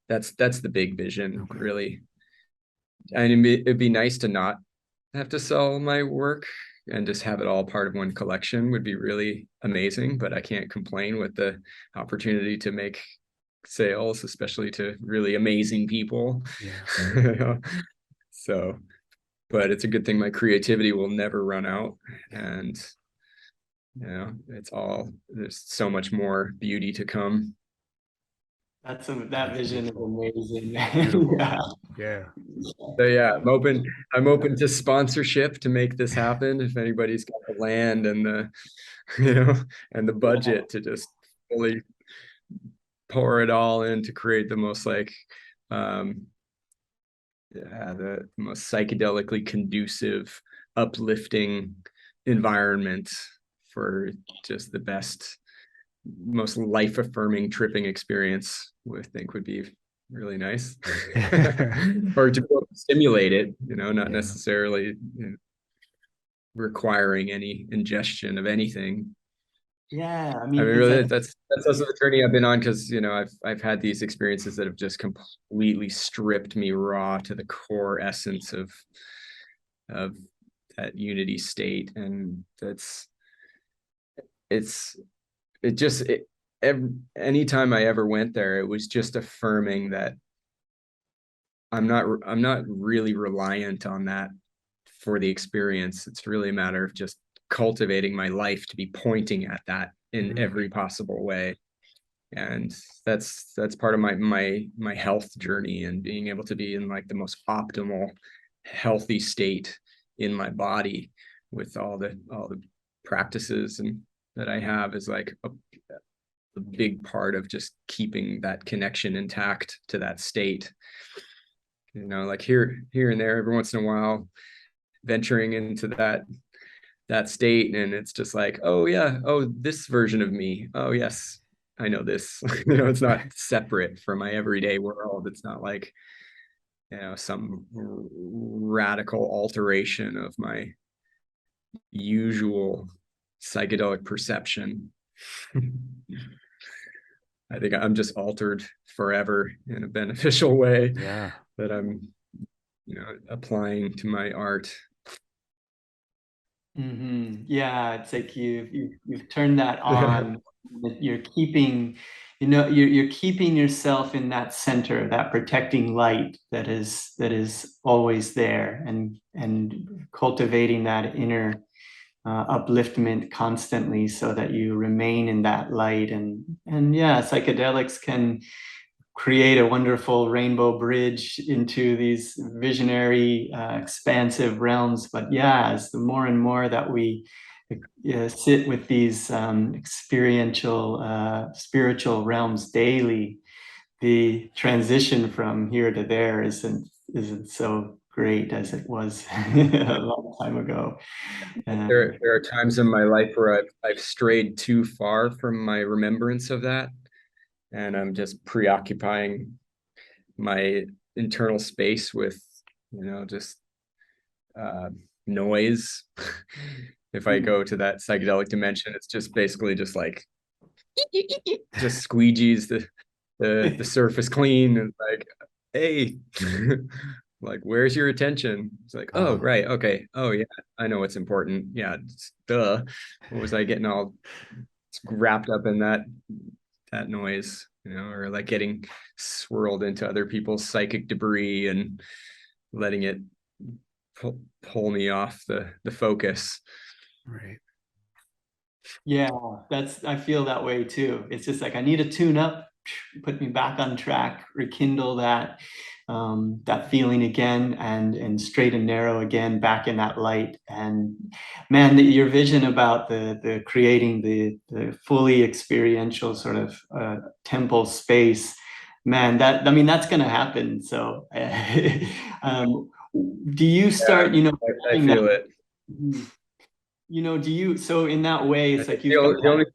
the big vision, really. And it'd be nice to not have to sell my work, and just have it all part of one collection would be really amazing. But I can't complain with the opportunity to make sales, especially to really amazing people. Yeah. So, but it's a good thing my creativity will never run out. And there's so much more beauty to come. That vision is amazing. Beautiful. Yeah. Yeah. So yeah, I'm open to sponsorship to make this happen. If anybody's got the land and the, and the budget to just fully pour it all in to create the most the most psychedelically conducive, uplifting environment for just the best, most life affirming tripping experience, I think would be really nice. Or to stimulate it, not necessarily requiring any ingestion of anything. Yeah, I I mean, mean, really, that's also the journey I've been on, because I've had these experiences that have just completely stripped me raw to the core essence of that unity state, and anytime I ever went there, it was just affirming that I'm not really reliant on that for the experience. It's really a matter of just cultivating my life to be pointing at that in every possible way. And that's part of my health journey, and being able to be in like the most optimal healthy state in my body with all the practices and that I have is like a big part of just keeping that connection intact to that state. Like here and there, every once in a while, venturing into that state, and it's just like, oh yeah, oh, this version of me, oh yes, I know this. It's not separate from my everyday world. It's not like some radical alteration of my usual psychedelic perception. I think I'm just altered forever in a beneficial way. Yeah. That I'm applying to my art. Yeah, it's like you've turned that on. You're keeping, you're keeping yourself in that center, that protecting light that is always there, and cultivating that inner upliftment constantly, so that you remain in that light. And yeah, psychedelics can create a wonderful rainbow bridge into these visionary, expansive realms. But yeah, as the more and more that we sit with these experiential, spiritual realms daily, the transition from here to there isn't so great as it was a long time ago. There are times in my life where I've strayed too far from my remembrance of that, and I'm just preoccupying my internal space with just noise. If I go to that psychedelic dimension, it's just basically just like just squeegees the surface clean, and like, hey, like, where's your attention? It's like, oh right, okay, oh yeah, I know what's important. Yeah, duh. What was I getting all wrapped up in that noise, or like getting swirled into other people's psychic debris and letting it pull me off the focus. Right. Yeah, I feel that way too. It's just like I need to tune up, put me back on track, rekindle that that feeling again, and straight and narrow again, back in that light. And man, your vision about the creating the fully experiential sort of temple space, man, that's going to happen. So, do you start? I feel it. Do you, so in that way, it's like you've the got only thing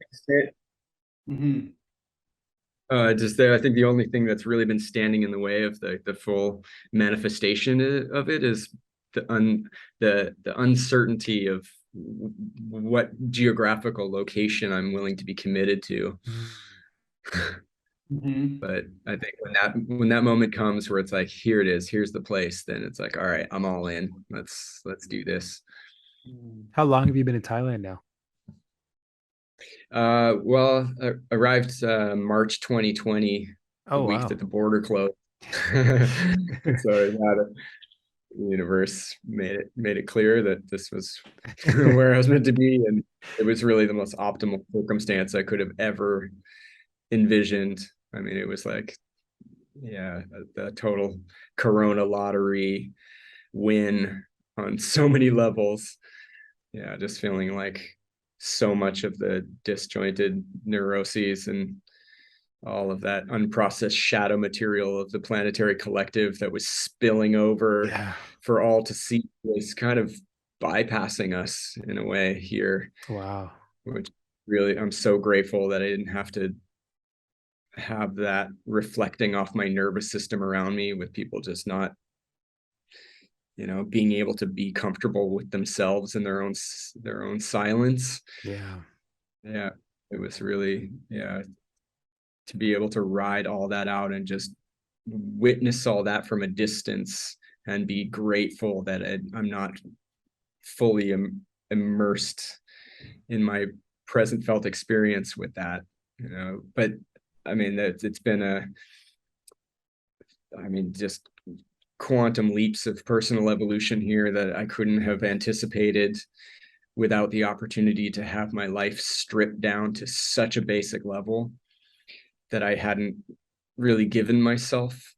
just there, I think the only thing that's really been standing in the way of the full manifestation of it is the uncertainty of what geographical location I'm willing to be committed to. But I think when that moment comes where it's like, here it is, here's the place, then it's like, all right, I'm all in. Let's do this. How long have you been in Thailand now? Well, I arrived March 2020, the Oh, week wow. that the border closed. So the universe made it clear that this was where I was meant to be, and it was really the most optimal circumstance I could have ever envisioned. I mean, it was like, yeah, the total Corona lottery win on so many levels. Yeah, just feeling like so much of the disjointed neuroses and all of that unprocessed shadow material of the planetary collective that was spilling over Yeah. for all to see was kind of bypassing us in a way here, Wow. which really, I'm so grateful that I didn't have to have that reflecting off my nervous system around me, with people just not, being able to be comfortable with themselves and their own silence. Yeah. Yeah, it was really, to be able to ride all that out and just witness all that from a distance and be grateful that I'm not fully immersed in my present felt experience with that, but I mean, it's been just quantum leaps of personal evolution here that I couldn't have anticipated without the opportunity to have my life stripped down to such a basic level that I hadn't really given myself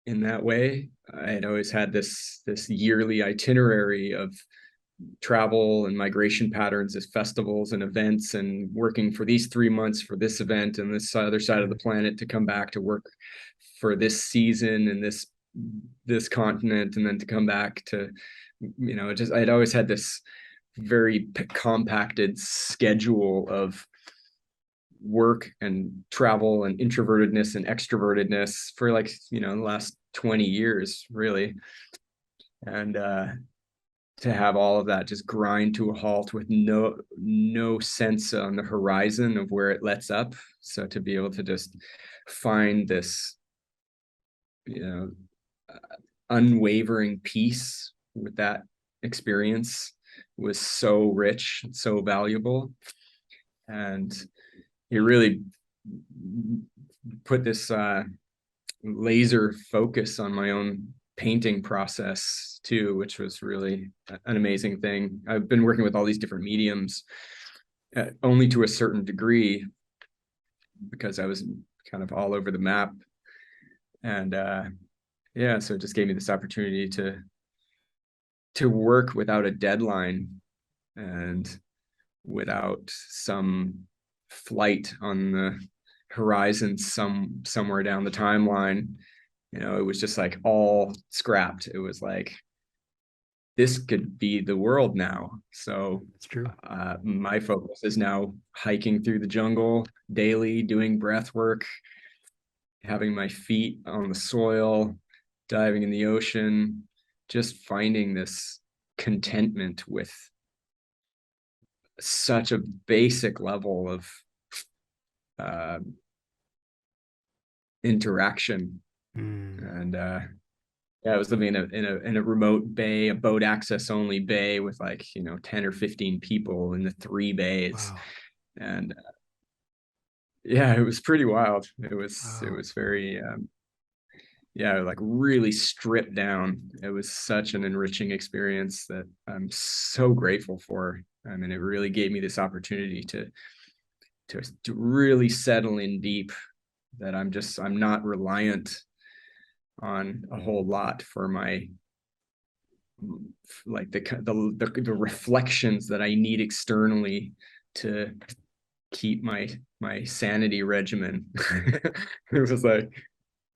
in that way. I had always had this yearly itinerary of travel and migration patterns as festivals and events, and working for these 3 months for this event and this other side of the planet to come back to work for this season and this continent, and then to come back to, I'd always had this very compacted schedule of work and travel and introvertedness and extrovertedness for like, the last 20 years, really. And to have all of that just grind to a halt with no sense on the horizon of where it lets up. So to be able to just find this, unwavering peace with that experience was so rich, so valuable. And it really put this laser focus on my own painting process too, which was really an amazing thing. I've been working with all these different mediums, only to a certain degree, because I was kind of all over the map. And so it just gave me this opportunity to work without a deadline and without some flight on the horizon somewhere down the timeline. It was just like all scrapped. It was like, this could be the world now. So It's true. my focus is now hiking through the jungle daily, doing breath work, having my feet on the soil, diving in the ocean, just finding this contentment with such a basic level of interaction. And I was living in a remote bay, a boat access only bay with like 10 or 15 people in the 3 bays. Wow. And it was pretty wild. It Wow. was very like really stripped down. It was such an enriching experience that I'm so grateful for. I mean, it really gave me this opportunity to really settle in deep, that I'm not reliant on a whole lot for my, like the reflections that I need externally to keep my sanity regimen. It was like,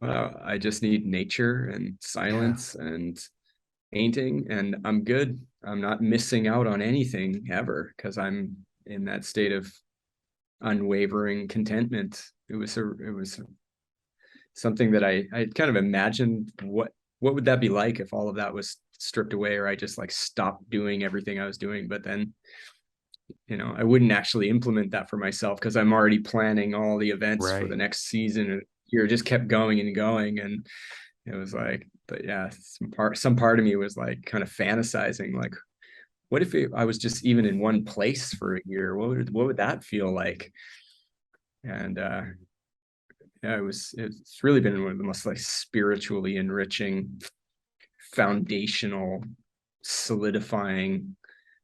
wow, I just need nature and silence and painting, and I'm good. I'm not missing out on anything ever, because I'm in that state of unwavering contentment. It was something that I kind of imagined what would that be like if all of that was stripped away, or I just like stopped doing everything I was doing. But then, I wouldn't actually implement that for myself, because I'm already planning all the events for the Right. next season. And year just kept going and going, and it was like, but yeah, some part of me was like kind of fantasizing, like, what if I was just even in one place for a year? What would that feel like? And yeah, it's really been one of the most like spiritually enriching, foundational, solidifying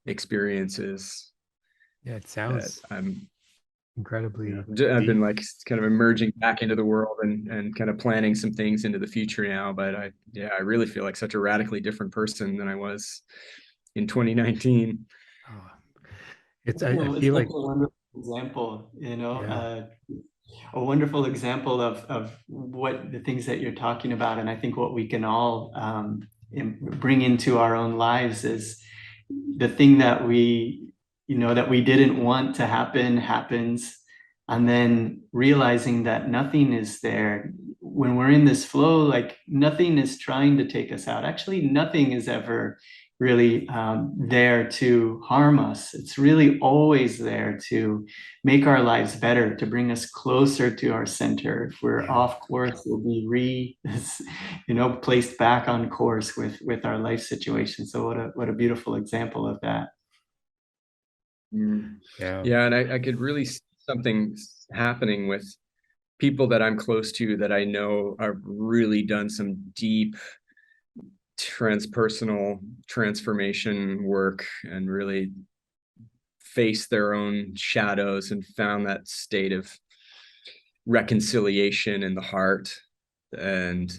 experiences Yeah, it that sounds I'm, incredibly I've been deep. like kind of emerging back into the world and kind of planning some things into the future now. But I really feel like such a radically different person than I was in 2019. Oh, it's I Well, it's feel such like a wonderful example, you know, yeah. a wonderful example of what the things that you're talking about. And I think what we can all bring into our own lives is the thing that that we didn't want to happen happens. And then realizing that nothing is there when we're in this flow, like nothing is trying to take us out. Actually, nothing is ever really there to harm us. It's really always there to make our lives better, to bring us closer to our center. If we're Yeah. off course, we'll be placed back on course with our life situation. So what a beautiful example of that. Yeah. Yeah, and I could really see something happening with people that I'm close to that I know have really done some deep transpersonal transformation work and really face their own shadows and found that state of reconciliation in the heart. And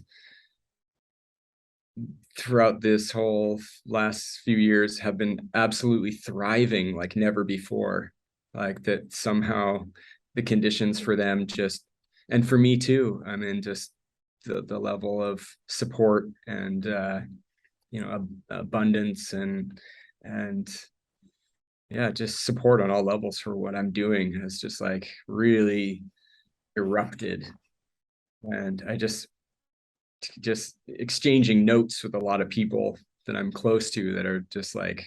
throughout this whole last few years have been absolutely thriving like never before. Like that somehow the conditions for them just, and for me too, I mean, just the level of support and abundance and yeah, just support on all levels for what I'm doing has just like really erupted. And I just exchanging notes with a lot of people that I'm close to that are just like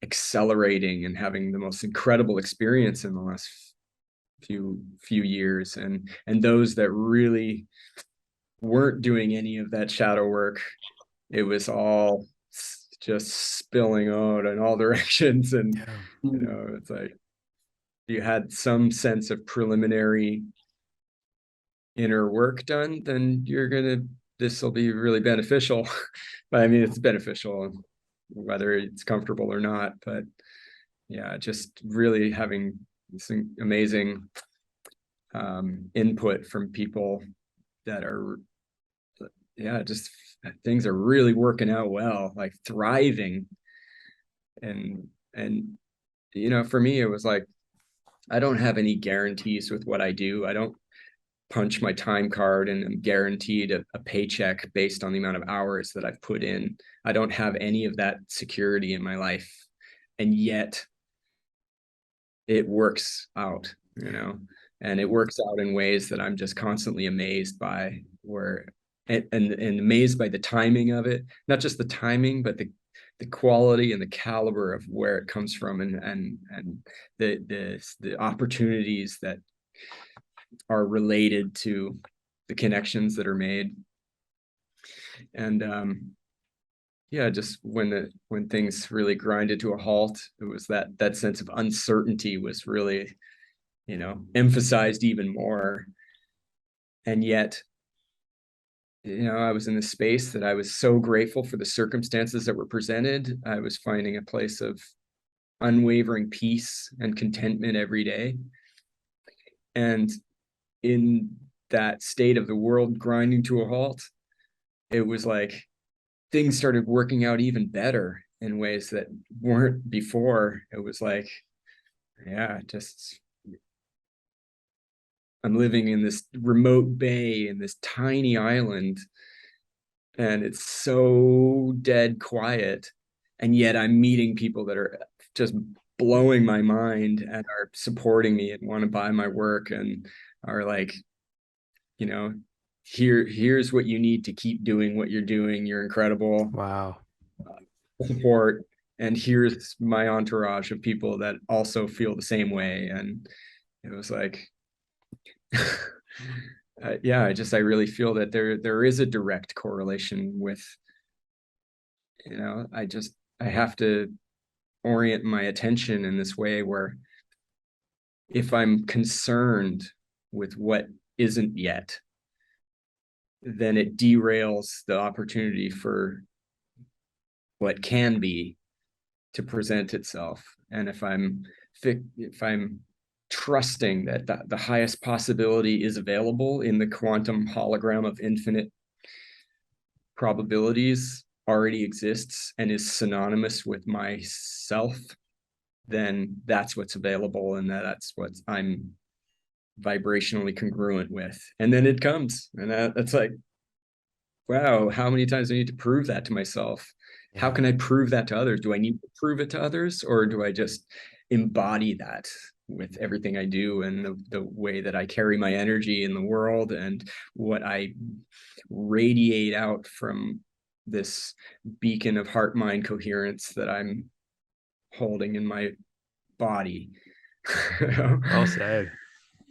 accelerating and having the most incredible experience in the last few years, and those that really weren't doing any of that shadow work, it was all just spilling out in all directions. And Yeah. it's like you had some sense of preliminary inner work done, then this will be really beneficial. But I mean, it's beneficial whether it's comfortable or not. But yeah, just really having some amazing input from people that are, yeah, just things are really working out well, like thriving. And for me, it was like, I don't have any guarantees with what I do. I don't punch my time card and I'm guaranteed a paycheck based on the amount of hours that I've put in. I don't have any of that security in my life. And yet it works out, and it works out in ways that I'm just constantly amazed by, and amazed by the timing of it, not just the timing, but the quality and the caliber of where it comes from, and the opportunities that are related to the connections that are made. And yeah, just when things really grinded to a halt, it was that sense of uncertainty was really, emphasized even more. And yet, I was in this space that I was so grateful for the circumstances that were presented. I was finding a place of unwavering peace and contentment every day. And in that state of the world grinding to a halt, it was like things started working out even better in ways that weren't before. It was like, yeah, just I'm living in this remote bay in this tiny island, and it's so dead quiet. And yet I'm meeting people that are just blowing my mind and are supporting me and want to buy my work and are like, here's what you need to keep doing what you're doing. You're incredible. Wow. Support. And here's my entourage of people that also feel the same way. And it was like, yeah, I really feel that there is a direct correlation with, I have to orient my attention in this way where if I'm concerned with what isn't yet, then it derails the opportunity for what can be to present itself. And if I'm trusting that the highest possibility is available in the quantum hologram of infinite probabilities already exists and is synonymous with myself, then that's what's available, and that's what I'm vibrationally congruent with. And then it comes, and that's like, wow, how many times do I need to prove that to myself? Yeah. How can I prove that to others? Do I need to prove it to others, or do I just embody that with everything I do and the way that I carry my energy in the world and what I radiate out from this beacon of heart-mind coherence that I'm holding in my body? Well said.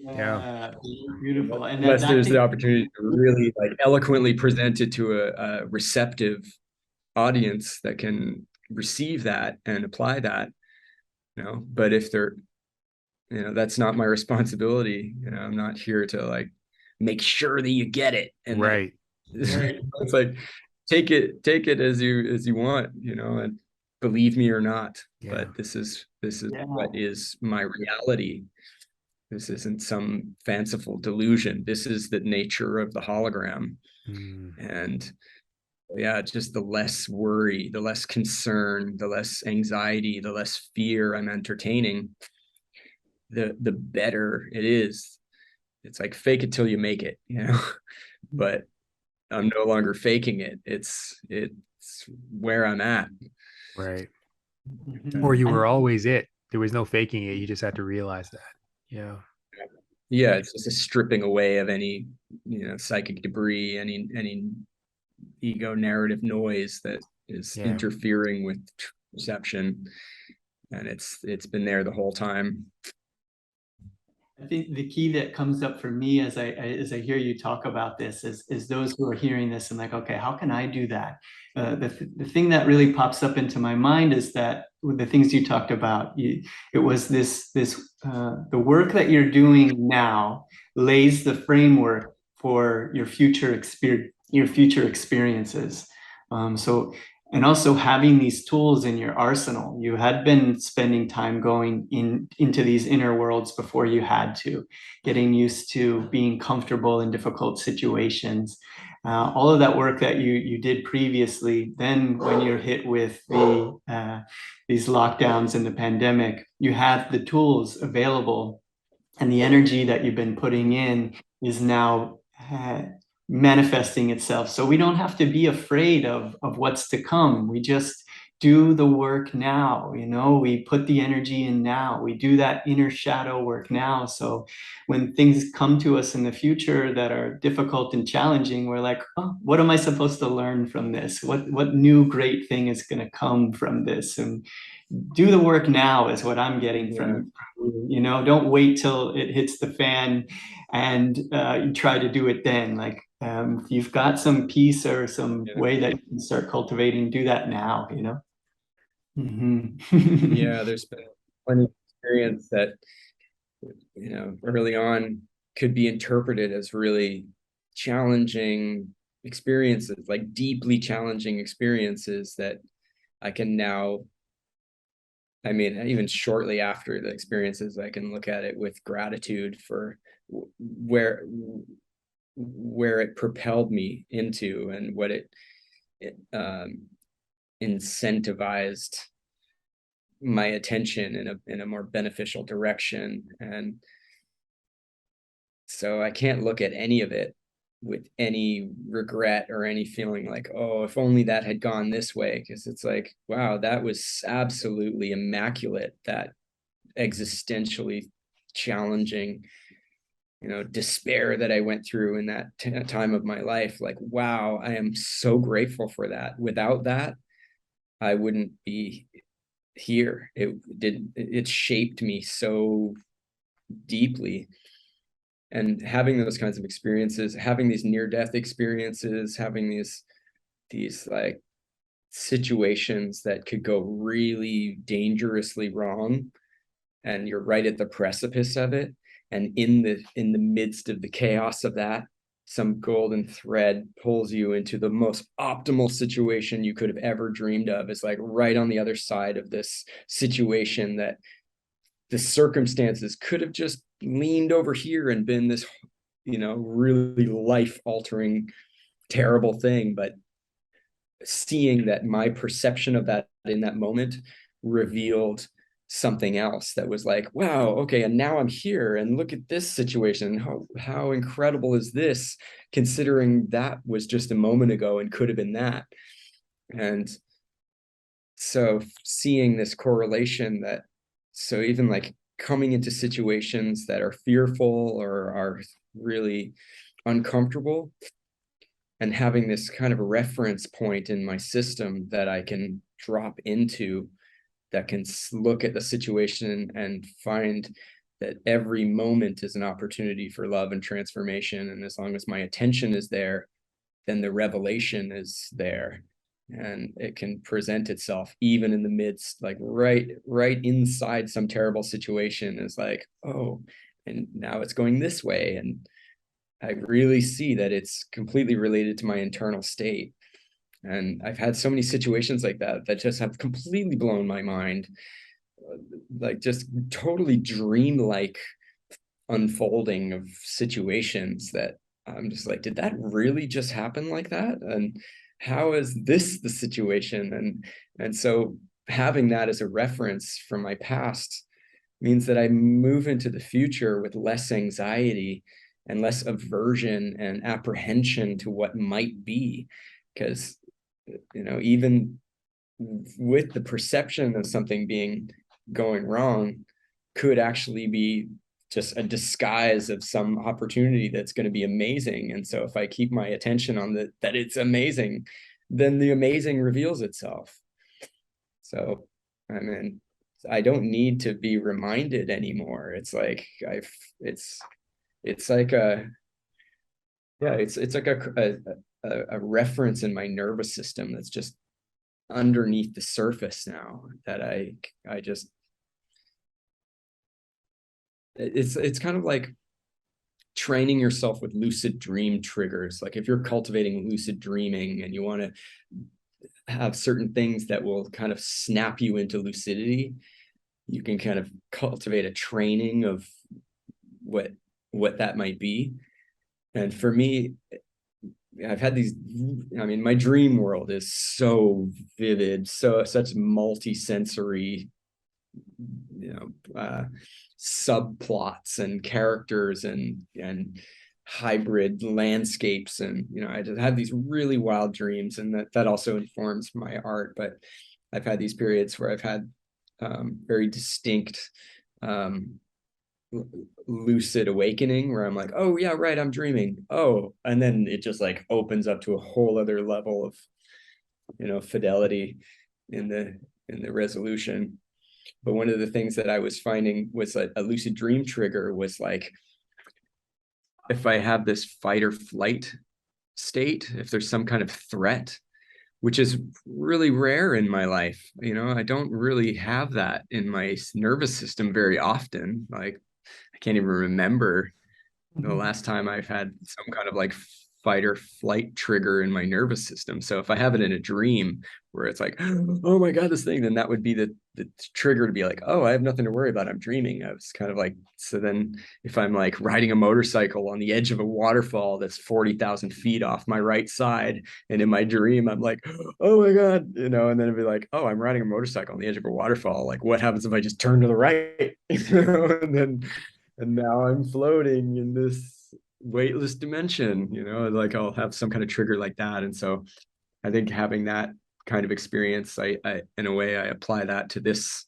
Yeah, beautiful. And Unless that there's the takes, opportunity to really like eloquently present it to a receptive audience that can receive that and apply that, but if they're, that's not my responsibility. I'm not here to like make sure that you get it. And Right. it's like, take it as you want, and believe me or not. Yeah. But this is what is my reality. This isn't some fanciful delusion. This is the nature of the hologram. And yeah, just the less worry, the less concern, the less anxiety, the less fear I'm entertaining, the better it is. It's like fake it till you make it, but I'm no longer faking it. It's where I'm at. Right. Mhm. Or you were always it. There was no faking it. You just had to realize that. Yeah. Yeah, it's just a stripping away of any, psychic debris, any ego narrative noise that is interfering with perception. And it's been there the whole time. I think the key that comes up for me as I hear you talk about this is those who are hearing this and like, okay, how can I do that? The thing that really pops up into my mind is that with the things you talked about, it was this the work that you're doing now lays the framework for your future experiences. And also having these tools in your arsenal. You had been spending time going into these inner worlds before you had to, getting used to being comfortable in difficult situations. All of that work that you did previously, then when you're hit with these lockdowns and the pandemic, you have the tools available, and the energy that you've been putting in is now manifesting itself. So we don't have to be afraid of what's to come. We just do the work now, we put the energy in now. We do that inner shadow work now. So when things come to us in the future that are difficult and challenging, we're like, oh, what am I supposed to learn from this? What new great thing is going to come from this? And do the work now is what I'm getting from don't wait till it hits the fan and you try to do it then. Like if you've got some peace or some way that you can start cultivating, do that now, Yeah, there's been plenty of experience that early on could be interpreted as really challenging experiences, like deeply challenging experiences that I can now, even shortly after the experiences, I can look at it with gratitude for where it propelled me into and what it incentivized my attention in a more beneficial direction. And so I can't look at any of it with any regret or any feeling like, oh, if only that had gone this way, because it's like, wow, that was absolutely immaculate, that existentially challenging despair that I went through in that time of my life. Like, wow, I am so grateful for that. Without that, I wouldn't be here. It shaped me so deeply. And having those kinds of experiences, having these near-death experiences, having these like situations that could go really dangerously wrong, and you're right at the precipice of it, and in the midst of the chaos of that, some golden thread pulls you into the most optimal situation you could have ever dreamed of. It's like right on the other side of this situation that the circumstances could have just leaned over here and been this, really life-altering, terrible thing. But seeing that my perception of that in that moment revealed something else that was like, wow, okay, and now I'm here, and look at this situation. How incredible is this, considering that was just a moment ago and could have been that. And so seeing this correlation that, so even like coming into situations that are fearful or are really uncomfortable, and having this kind of reference point in my system that I can drop into, that can look at the situation and find that every moment is an opportunity for love and transformation. And as long as my attention is there, then the revelation is there, and it can present itself even in the midst, like right inside some terrible situation, is like, oh, and now it's going this way. And I really see that it's completely related to my internal state. And I've had so many situations like that just have completely blown my mind, like just totally dreamlike unfolding of situations that I'm just like, did that really just happen like that? And how is this the situation? And so having that as a reference from my past means that I move into the future with less anxiety and less aversion and apprehension to what might be. Because, even with the perception of something going wrong, could actually be just a disguise of some opportunity that's going to be amazing. And so if I keep my attention on that it's amazing, then the amazing reveals itself. So, I mean, I don't need to be reminded anymore. It's like it's like it's like a reference in my nervous system that's just underneath the surface now, that I just, it's kind of like training yourself with lucid dream triggers. Like if you're cultivating lucid dreaming and you want to have certain things that will kind of snap you into lucidity, you can kind of cultivate a training of what that might be. And for me, I've had these, my dream world is so vivid, such multi-sensory, subplots and characters and hybrid landscapes. And, I just have these really wild dreams, and that also informs my art. But I've had these periods where I've had very distinct lucid awakening, where I'm like, oh yeah, right, I'm dreaming. Oh, and then it just like opens up to a whole other level of fidelity in the resolution. But one of the things that I was finding was a lucid dream trigger was like, if I have this fight or flight state, if there's some kind of threat, which is really rare in my life, I don't really have that in my nervous system very often. Like, I can't even remember the last time I've had some kind of like fight or flight trigger in my nervous system. So if I have it in a dream where it's like, oh my God, this thing, then that would be the trigger to be like, oh, I have nothing to worry about, I'm dreaming. I was kind of like, so then if I'm like riding a motorcycle on the edge of a waterfall that's 40,000 feet off my right side, and in my dream, I'm like, oh my God, and then it'd be like, oh, I'm riding a motorcycle on the edge of a waterfall. Like, what happens if I just turn to the right? And now I'm floating in this weightless dimension, like I'll have some kind of trigger like that. And so I think having that kind of experience, I in a way, I apply that to this,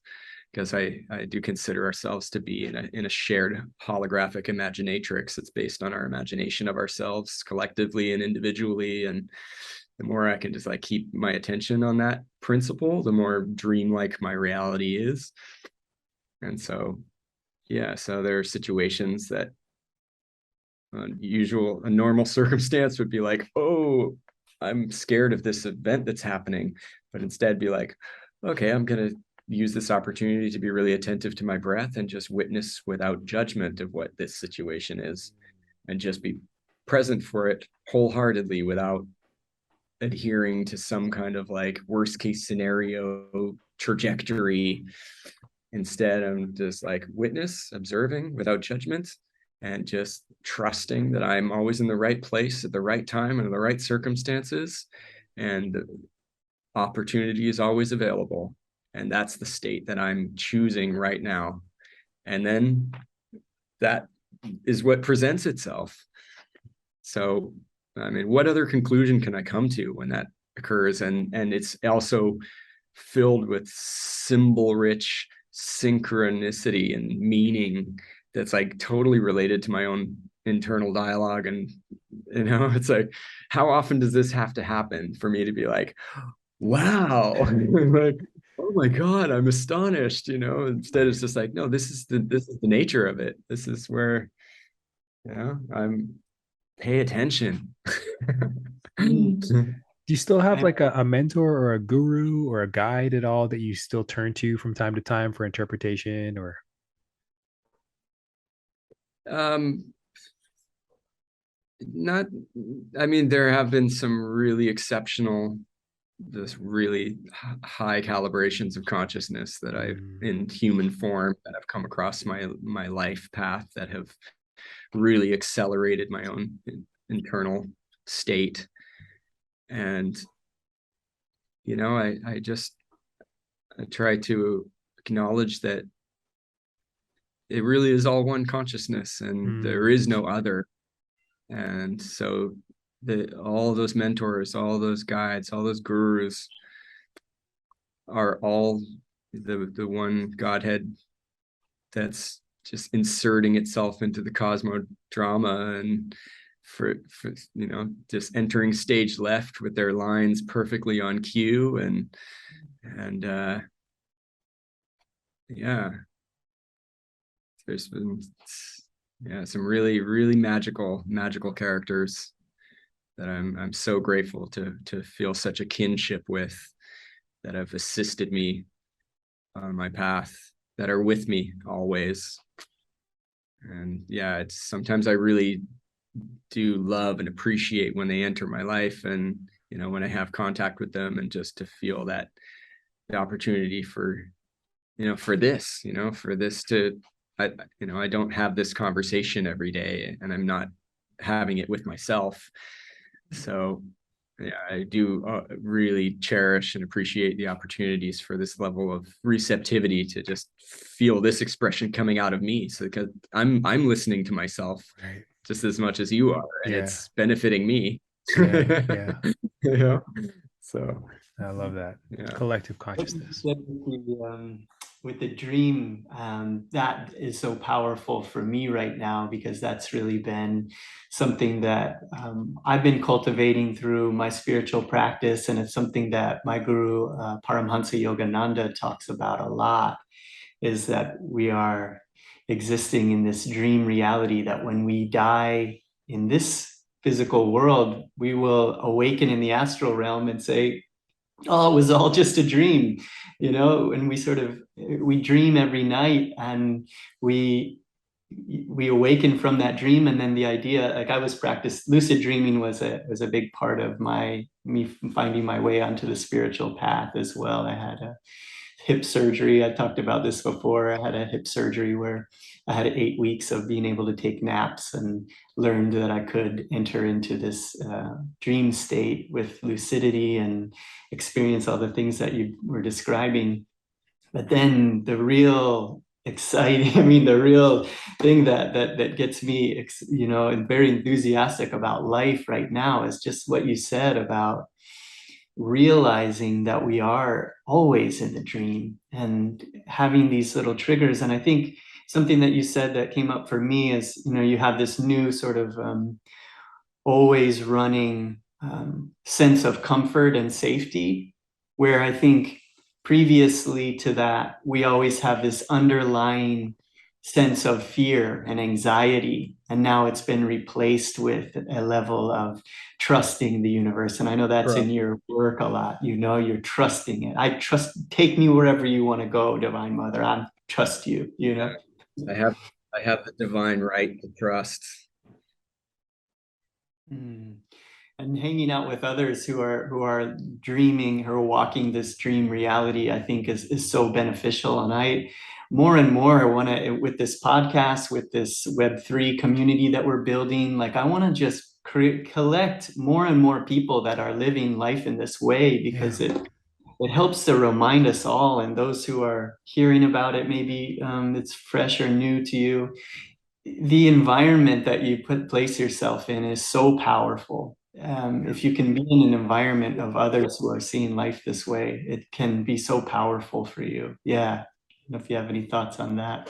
because I do consider ourselves to be in a shared holographic imaginatrix that's based on our imagination of ourselves collectively and individually. And the more I can just like keep my attention on that principle, the more dreamlike my reality is. And so, yeah, so there are situations that a normal circumstance would be like, oh, I'm scared of this event that's happening, but instead be like, okay, I'm going to use this opportunity to be really attentive to my breath and just witness without judgment of what this situation is, and just be present for it wholeheartedly without adhering to some kind of like worst case scenario trajectory. Instead, I'm just like witness, observing without judgment, and just trusting that I'm always in the right place at the right time and in the right circumstances, and the opportunity is always available. And that's the state that I'm choosing right now. And then that is what presents itself. So, I mean, what other conclusion can I come to when that occurs? And it's also filled with symbol-rich synchronicity and meaning that's like totally related to my own internal dialogue. And, you know, it's like, how often does this have to happen for me to be like, wow, like, oh my God, I'm astonished, you know? Instead, it's just like, no, this is the nature of it. This is where, you know, I'm pay attention. Do you still have like a mentor or a guru or a guide at all that you still turn to from time to time for interpretation or? Not, I mean, there have been some really exceptional, this really high calibrations of consciousness that I've in human form that have come across my life path that have really accelerated my own internal state. And, you know, I try to acknowledge that it really is all one consciousness and there is no other. And so all those mentors, all those guides, all those gurus are all the one Godhead that's just inserting itself into the cosmodrama, and for you know, just entering stage left with their lines perfectly on cue. And yeah, there's been some really magical characters that I'm so grateful to feel such a kinship with, that have assisted me on my path, that are with me always. And yeah, it's sometimes I really do love and appreciate when they enter my life, and, you know, when I have contact with them, and just to feel that the opportunity for, you know, for this, you know, for this to, you know, I don't have this conversation every day, and I'm not having it with myself. So yeah, I do really cherish and appreciate the opportunities for this level of receptivity to just feel this expression coming out of me. So because I'm listening to myself just as much as you are, and it's benefiting me. Yeah. You know? So I love that. Collective consciousness. With the dream, that is so powerful for me right now, because that's really been something that I've been cultivating through my spiritual practice. And it's something that my guru, Paramhansa Yogananda, talks about a lot, is that we are existing in this dream reality, that when we die in this physical world, we will awaken in the astral realm and say, oh, it was all just a dream, you know. And we dream every night, and we awaken from that dream. And then the idea, like, I was practiced lucid dreaming was a big part of me finding my way onto the spiritual path as well. I had a hip surgery. I talked about this before. I had a hip surgery where I had 8 weeks of being able to take naps, and learned that I could enter into this dream state with lucidity and experience all the things that you were describing. But then the real exciting, I mean, the real thing that gets me, you know, and very enthusiastic about life right now, is just what you said about realizing that we are always in the dream and having these little triggers. And I think something that you said that came up for me is, you know, you have this new sort of always running sense of comfort and safety, where I think previously to that, we always have this underlying sense of fear and anxiety. And now it's been replaced with a level of trusting the universe. And I know that's in your work a lot. You know, you're trusting it. I trust, take me wherever you want to go, Divine Mother. I trust you, you know? I have the divine right to trust. Mm. And hanging out with others who are dreaming, who are walking this dream reality, I think is so beneficial. And I more and more I want to, with this podcast, with this Web3 community that we're building, like I want to just collect more and more people that are living life in this way, because it helps to remind us all, and those who are hearing about it, maybe it's fresh or new to you. The environment that you place yourself in is so powerful. If you can be in an environment of others who are seeing life this way, it can be so powerful for you. Yeah. I don't know if you have any thoughts on that.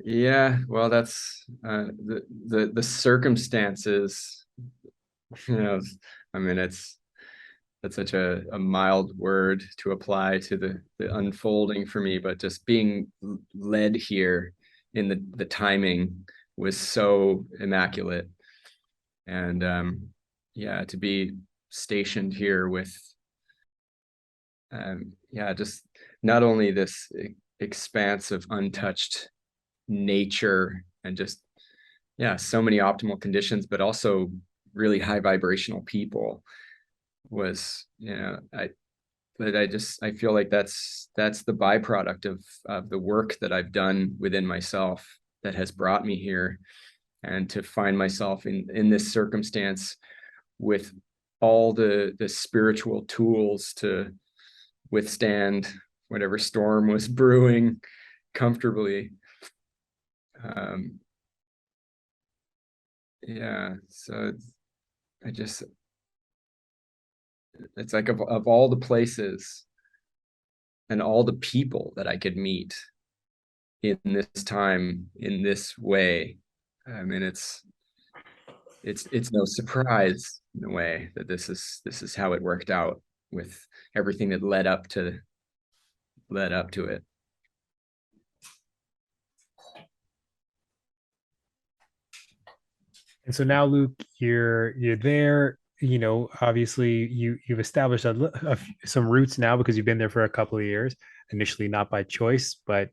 Yeah, well, that's the circumstances, you know, I mean, that's such a mild word to apply to the unfolding for me, but just being led here in the timing was so immaculate. And yeah, to be stationed here with yeah, just not only this expanse of untouched nature and just, yeah, so many optimal conditions, but also really high vibrational people was, you know, I feel like that's the byproduct of the work that I've done within myself that has brought me here. And to find myself in this circumstance with all the spiritual tools to withstand whatever storm was brewing comfortably. Yeah, so it's like of all the places and all the people that I could meet in this time, in this way, I mean, it's no surprise in a way that this is how it worked out with everything that led up to it. And so now, Luke, you're there. You know, obviously, you've established some roots now because you've been there for a couple of years. Initially, not by choice, but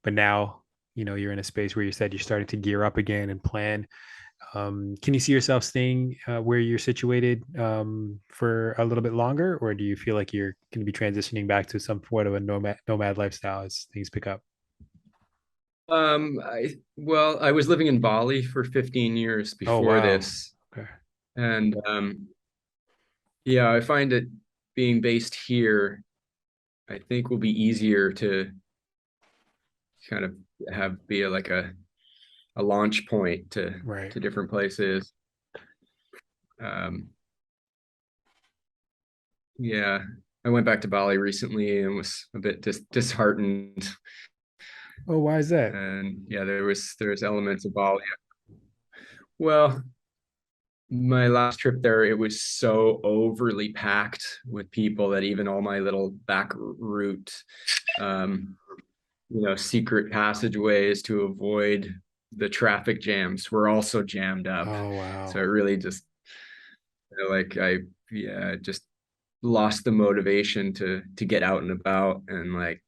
now, you know, you're in a space where you said you're starting to gear up again and plan. Can you see yourself staying where you're situated for a little bit longer, or do you feel like you're going to be transitioning back to some sort of a nomad lifestyle as things pick up? I was living in Bali for 15 years Oh, before wow. this. Okay. And yeah, I find that being based here, I think will be easier to kind of be like a launch point to different places. Yeah, I went back to Bali recently and was a bit disheartened. Oh, why is that? And yeah, there's elements of Bali. Well, my last trip there, it was so overly packed with people that even all my little back route, you know, secret passageways to avoid the traffic jams were also jammed up. Oh, wow. So it really just, you know, like just lost the motivation to get out and about and, like,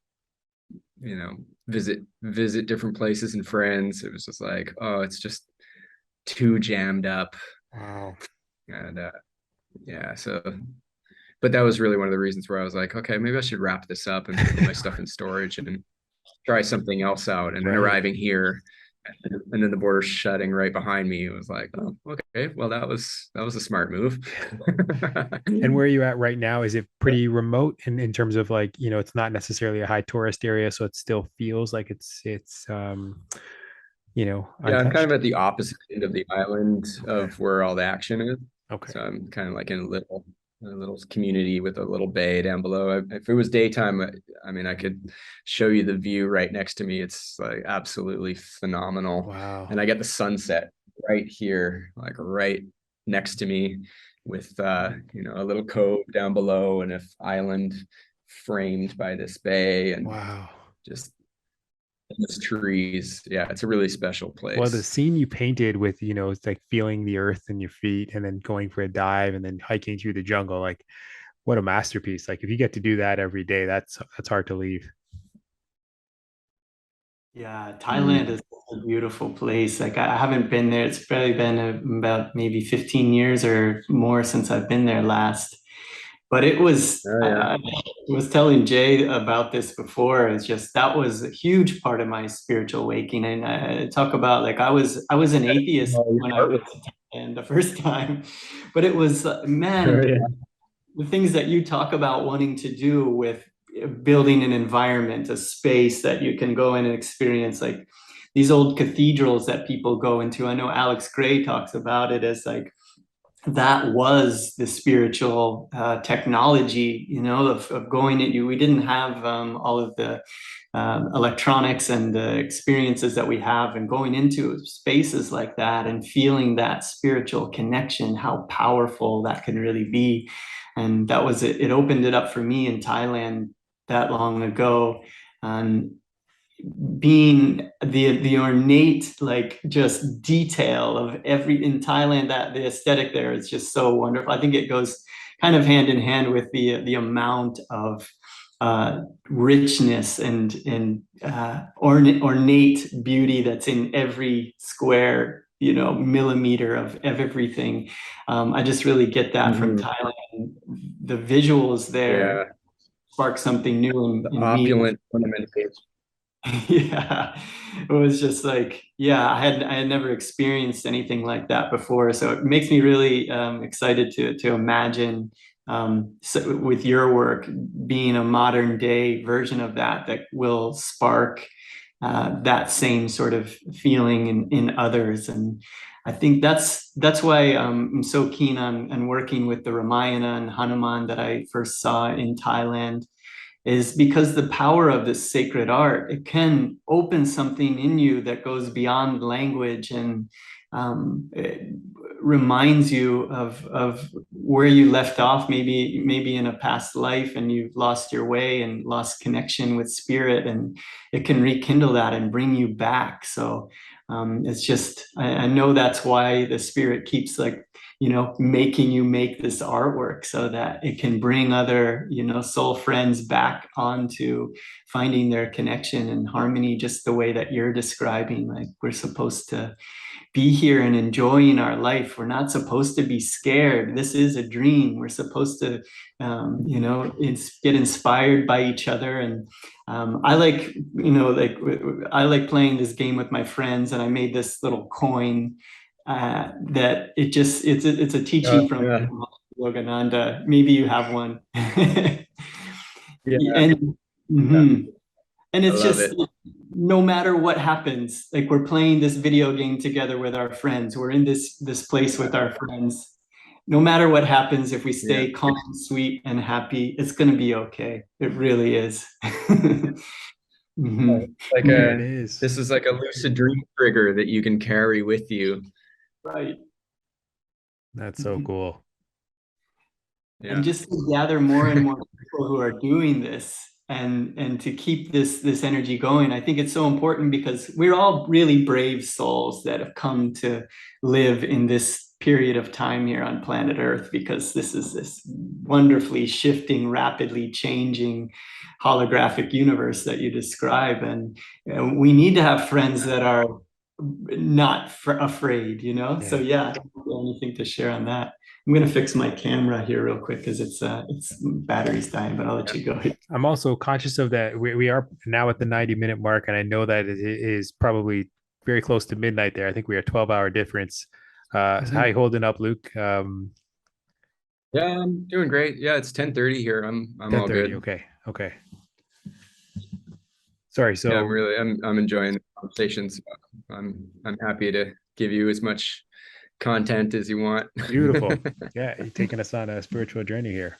you know, visit different places and friends. It was just like, oh, it's just too jammed up. Wow. And yeah, so, but that was really one of the reasons where I was like, okay, maybe I should wrap this up and put my stuff in storage and try something else out. And then arriving here, and then the border shutting right behind me, it was like, oh, okay, well, that was a smart move. And where are you at right now? Is it pretty remote in terms of, like, you know, it's not necessarily a high tourist area, so it still feels like it's you know, yeah, I'm kind of untouched? at the opposite end of the island of where all the action is. Okay. So I'm kind of like in a little community with a little bay down below. If it was daytime, I mean, I could show you the view right next to me. It's like absolutely phenomenal. Wow. And I get the sunset right here, like right next to me, with you know, a little cove down below and an island framed by this bay, and Wow. just endless trees. Yeah, it's a really special place. Well, the scene you painted with, it's like feeling the earth in your feet and then going for a dive and then hiking through the jungle, like what a masterpiece. Like if you get to do that every day, that's hard to leave. Yeah, Thailand is a beautiful place. Like I haven't been there. It's probably been about maybe 15 years or more since I've been there last. But it was, Oh yeah. I was telling Jay about this before. It's just that was a huge part of my spiritual awakening. I talk about like I was an atheist when I went to Thailand the first time, but it was man, Oh, yeah. the things that you talk about wanting to do with building an environment, a space that you can go in and experience, like these old cathedrals that people go into. I know Alex Gray talks about it as like that was the spiritual technology, of going at you. We didn't have all of the electronics and the experiences that we have, and going into spaces like that and feeling that spiritual connection, how powerful that can really be. And that was it. It opened it up for me in Thailand that long ago. And being the ornate, like just detail of every in Thailand, that the aesthetic there is just so wonderful. I think it goes kind of hand in hand with the amount of richness and ornate beauty that's in every square millimeter of everything. I just really get that from Thailand. The visuals there spark something new The in me. opulent ornamentation. Yeah, it was just like, yeah, I had never experienced anything like that before, so it makes me really excited to imagine, so with your work being a modern day version of that will spark that same sort of feeling in others. And I think that's why I'm so keen on working with the Ramayana and Hanuman that I first saw in Thailand, is because the power of this sacred art, it can open something in you that goes beyond language, and it reminds you of where you left off, maybe in a past life, and you've lost your way and lost connection with spirit, and it can rekindle that and bring you back. So it's just, I know that's why the spirit keeps like making you make this artwork, so that it can bring other, soul friends back onto finding their connection and harmony, just the way that you're describing. Like we're supposed to be here and enjoying our life. We're not supposed to be scared. This is a dream. We're supposed to, get inspired by each other. And I like, I like playing this game with my friends, and I made this little coin that it's a teaching from Yogananda. Maybe you have one. Yeah. And and it's just it. no matter what happens, like we're playing this video game together with our friends. We're in this place with our friends. No matter what happens, if we stay calm, sweet, and happy, it's going to be okay. It really is. Like It is. this is like a lucid dream trigger that you can carry with you. Right. That's so cool. Yeah. And just to gather more and more people who are doing this, and to keep this energy going. I think it's so important because we're all really brave souls that have come to live in this period of time here on planet Earth, because this is this wonderfully shifting, rapidly changing holographic universe that you describe. And we need to have friends that are not afraid, So yeah, anything to share on that. I'm gonna fix my camera here real quick because it's battery's dying, but I'll let you go. I'm also conscious of that. We are now at the 90-minute mark, and I know that it is probably very close to midnight there. I think we are 12-hour difference. So how you holding up, Luke? Yeah, I'm doing great. Yeah, it's 10:30 here. I'm all good. Okay. Sorry. So yeah, I'm enjoying the conversations. I'm happy to give you as much content as you want. Beautiful. Yeah, you're taking us on a spiritual journey here.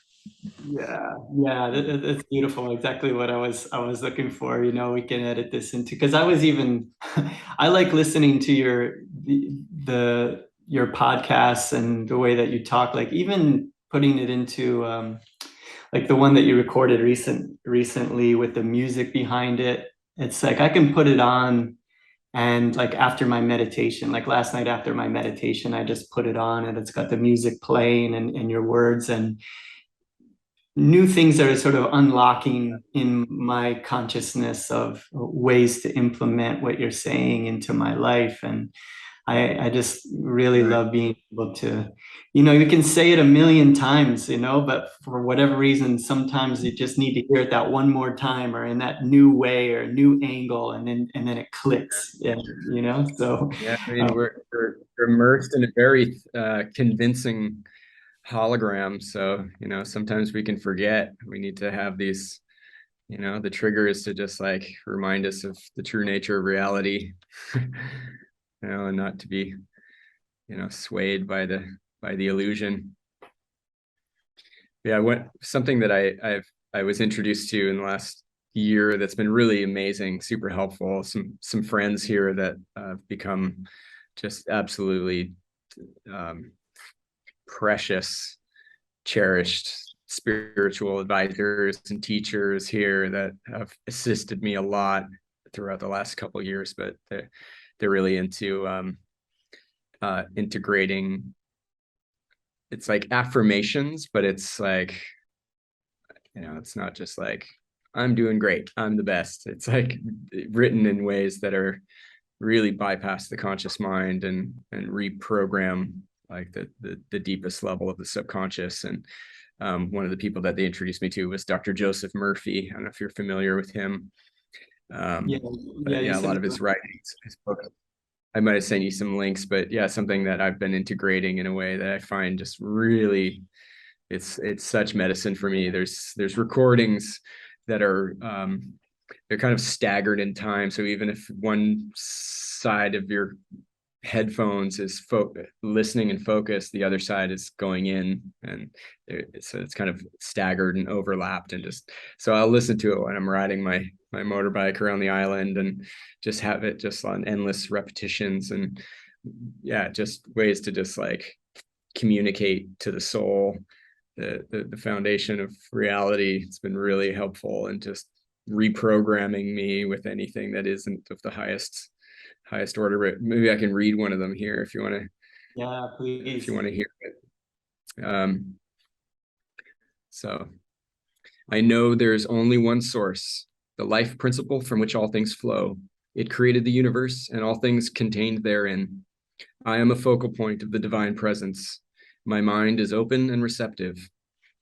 Yeah, that's beautiful. Exactly what I was looking for. We can edit this into, because I was even I like listening to your podcasts and the way that you talk, like even putting it into like the one that you recorded recently with the music behind it. It's like I can put it on, and like after my meditation, like last night after my meditation, I just put it on and it's got the music playing and your words and new things that are sort of unlocking in my consciousness of ways to implement what you're saying into my life. And I just really Right. love being able to, you can say it a million times, but for whatever reason, sometimes you just need to hear it that one more time or in that new way or new angle, and then it clicks. Yeah, so Yeah, I mean, we're immersed in a very convincing hologram. So, sometimes we can forget. We need to have these, the trigger is to just like remind us of the true nature of reality, and not to be, swayed by the illusion. Yeah, something that I was introduced to in the last year that's been really amazing, super helpful. Some friends here that have become just absolutely precious, cherished spiritual advisors and teachers here that have assisted me a lot throughout the last couple of years. But they're really into integrating. It's like affirmations, but it's like, it's not just like, I'm doing great, I'm the best. It's like written in ways that are really bypass the conscious mind and reprogram like the deepest level of the subconscious. And one of the people that they introduced me to was Dr. Joseph Murphy. I don't know if you're familiar with him. yeah, But you yeah, a said lot of his writings, his books. I might have sent you some links, but yeah, something that I've been integrating in a way that I find just really, it's such medicine for me. There's recordings that are they're kind of staggered in time. So even if one side of your headphones is listening and focused, the other side is going in, and so it's kind of staggered and overlapped. And just so I'll listen to it when I'm riding my motorbike around the island and just have it just on endless repetitions. And yeah, just ways to just like communicate to the soul, the foundation of reality. It's been really helpful in just reprogramming me with anything that isn't of the highest order. But maybe I can read one of them here if you want to. Yeah, please. If you want to hear it. So I know there is only one source, the life principle from which all things flow. It created the universe and all things contained therein. I am a focal point of the divine presence. My mind is open and receptive.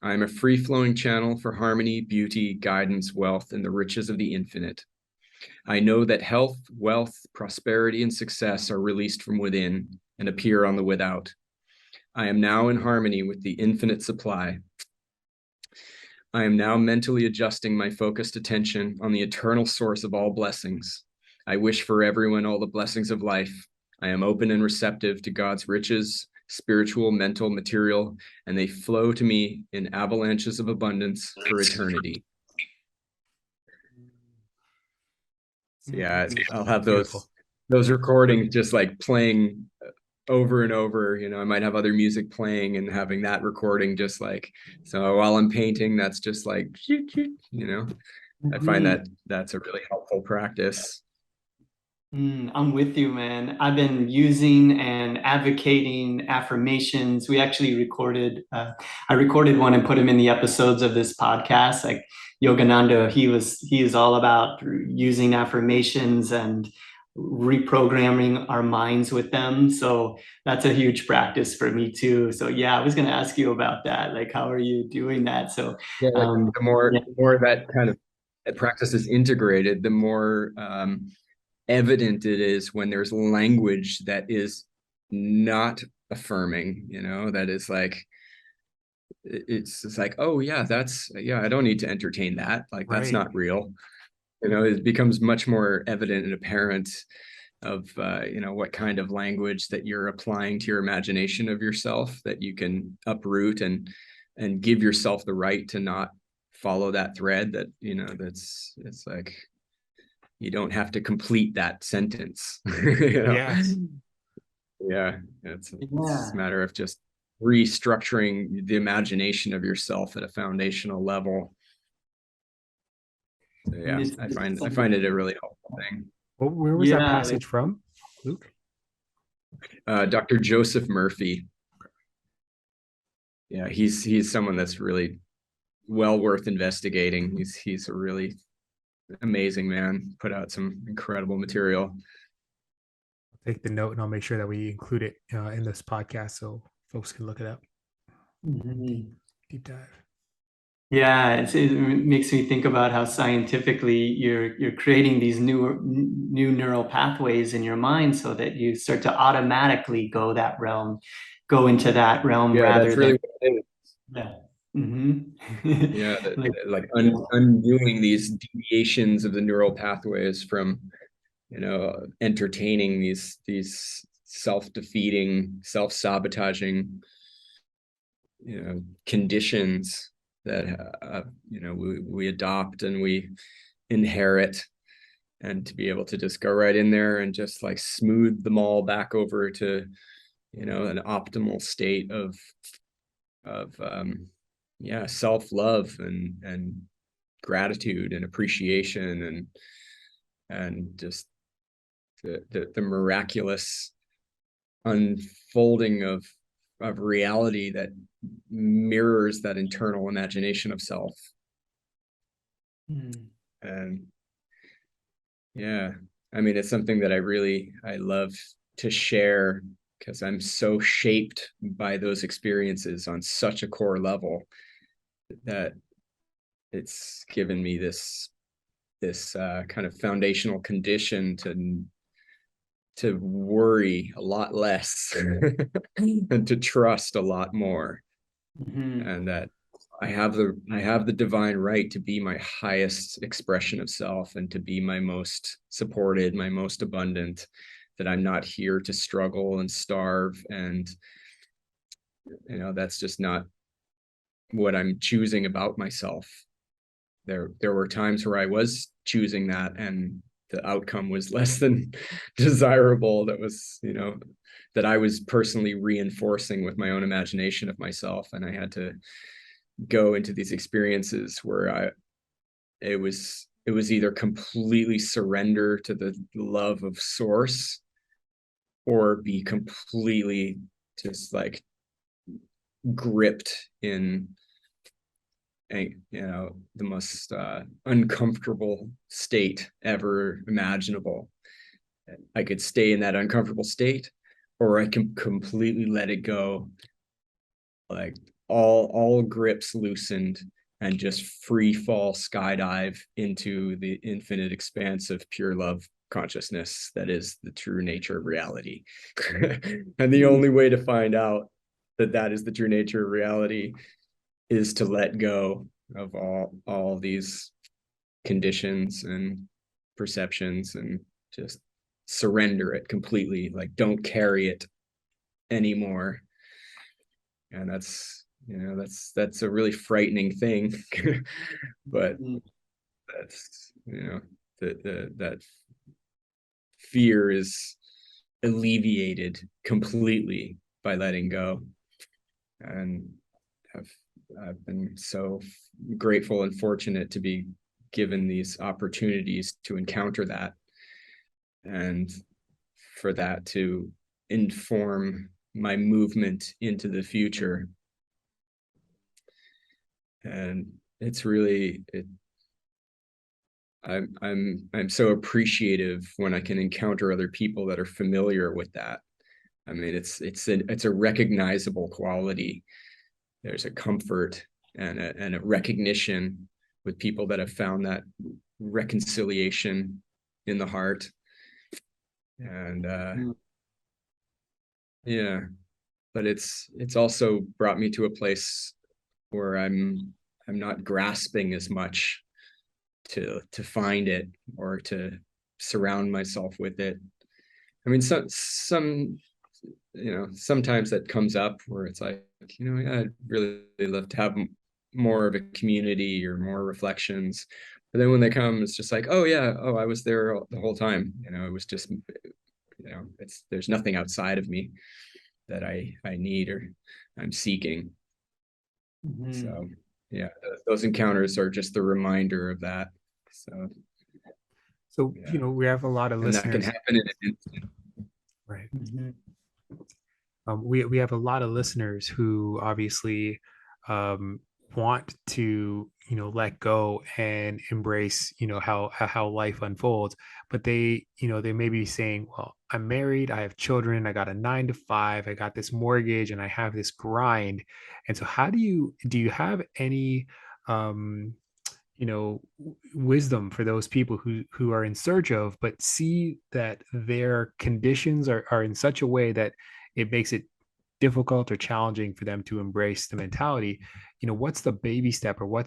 I am a free-flowing channel for harmony, beauty, guidance, wealth, and the riches of the infinite. I know that health, wealth, prosperity, and success are released from within and appear on the without. I am now in harmony with the infinite supply. I am now mentally adjusting my focused attention on the eternal source of all blessings. I wish for everyone all the blessings of life. I am open and receptive to God's riches, spiritual, mental, material, and they flow to me in avalanches of abundance for eternity. So yeah, I'll have those recordings just like playing over and over. I might have other music playing and having that recording just like, so while I'm painting, that's just like, I find that that's a really helpful practice. I'm with you, man. I've been using and advocating affirmations. We actually I recorded one and put him in the episodes of this podcast. Like Yogananda, he is all about using affirmations and reprogramming our minds with them. So that's a huge practice for me too. So yeah, I was going to ask you about that. Like, how are you doing that? So yeah, the more that kind of practice is integrated, the more evident it is when there's language that is not affirming, that is like, it's just like, oh yeah, I don't need to entertain that. Like, that's not real. It becomes much more evident and apparent of, what kind of language that you're applying to your imagination of yourself, that you can uproot and give yourself the right to not follow that thread that, it's like, you don't have to complete that sentence. Yes. Yeah, it's a matter of just restructuring the imagination of yourself at a foundational level. So yeah, It's, I find it a really helpful thing. Well, where was that yeah, passage from, Luke? Dr. Joseph Murphy. Yeah, he's someone that's really well worth investigating. He's a really amazing man. Put out some incredible material. Take the note, and I'll make sure that we include it in this podcast so folks can look it up. Mhm. Deep dive. Yeah, it makes me think about how scientifically you're creating these new neural pathways in your mind so that you start to automatically go into that realm Yeah, rather that's really than what it is. yeah. Hmm. Yeah, Like, undoing these deviations of the neural pathways from, entertaining these self-defeating, self-sabotaging, conditions that we adopt and we inherit, and to be able to just go right in there and just like smooth them all back over to an optimal state of self-love and gratitude and appreciation and just the miraculous unfolding of reality that mirrors that internal imagination of self. And yeah, I mean, it's something that I love to share, because I'm so shaped by those experiences on such a core level that it's given me this kind of foundational condition to worry a lot less and to trust a lot more, and that I have the divine right to be my highest expression of self and to be my most supported, my most abundant, that I'm not here to struggle and starve, and that's just not what I'm choosing about myself. There were times where I was choosing that, and the outcome was less than desirable. That was, that I was personally reinforcing with my own imagination of myself. And I had to go into these experiences where it was either completely surrender to the love of source, or be completely just like gripped in the most uncomfortable state ever imaginable. I could stay in that uncomfortable state, or I can completely let it go, like all grips loosened, and just free fall skydive into the infinite expanse of pure love consciousness that is the true nature of reality. And the only way to find out that is the true nature of reality is to let go of all these conditions and perceptions, and just surrender it completely, like don't carry it anymore. And that's a really frightening thing. But that's that fear is alleviated completely by letting go. And I've been so grateful and fortunate to be given these opportunities to encounter that, and for that to inform my movement into the future. And it's really I'm so appreciative when I can encounter other people that are familiar with that. I mean, it's a recognizable quality. There's a comfort and a recognition with people that have found that reconciliation in the heart. And yeah, but it's also brought me to a place where I'm not grasping as much to find it or to surround myself with it. I mean, some sometimes that comes up where it's like, I'd really love to have more of a community or more reflections. But then when they come, it's just like, oh yeah, I was there the whole time. It was just, there's nothing outside of me that I need or I'm seeking. So yeah, those encounters are just the reminder of that. So, Yeah. we have a lot of And that can listeners. happen in an instant. Right. Mhm. We have a lot of listeners who obviously want to let go and embrace how life unfolds, but they may be saying, well, I'm married, I have children, I got a 9 to 5, I got this mortgage, and I have this grind. And so how do you have any wisdom for those people who are in search of, but see that their conditions are in such a way that it makes it difficult or challenging for them to embrace the mentality? What's the baby step, or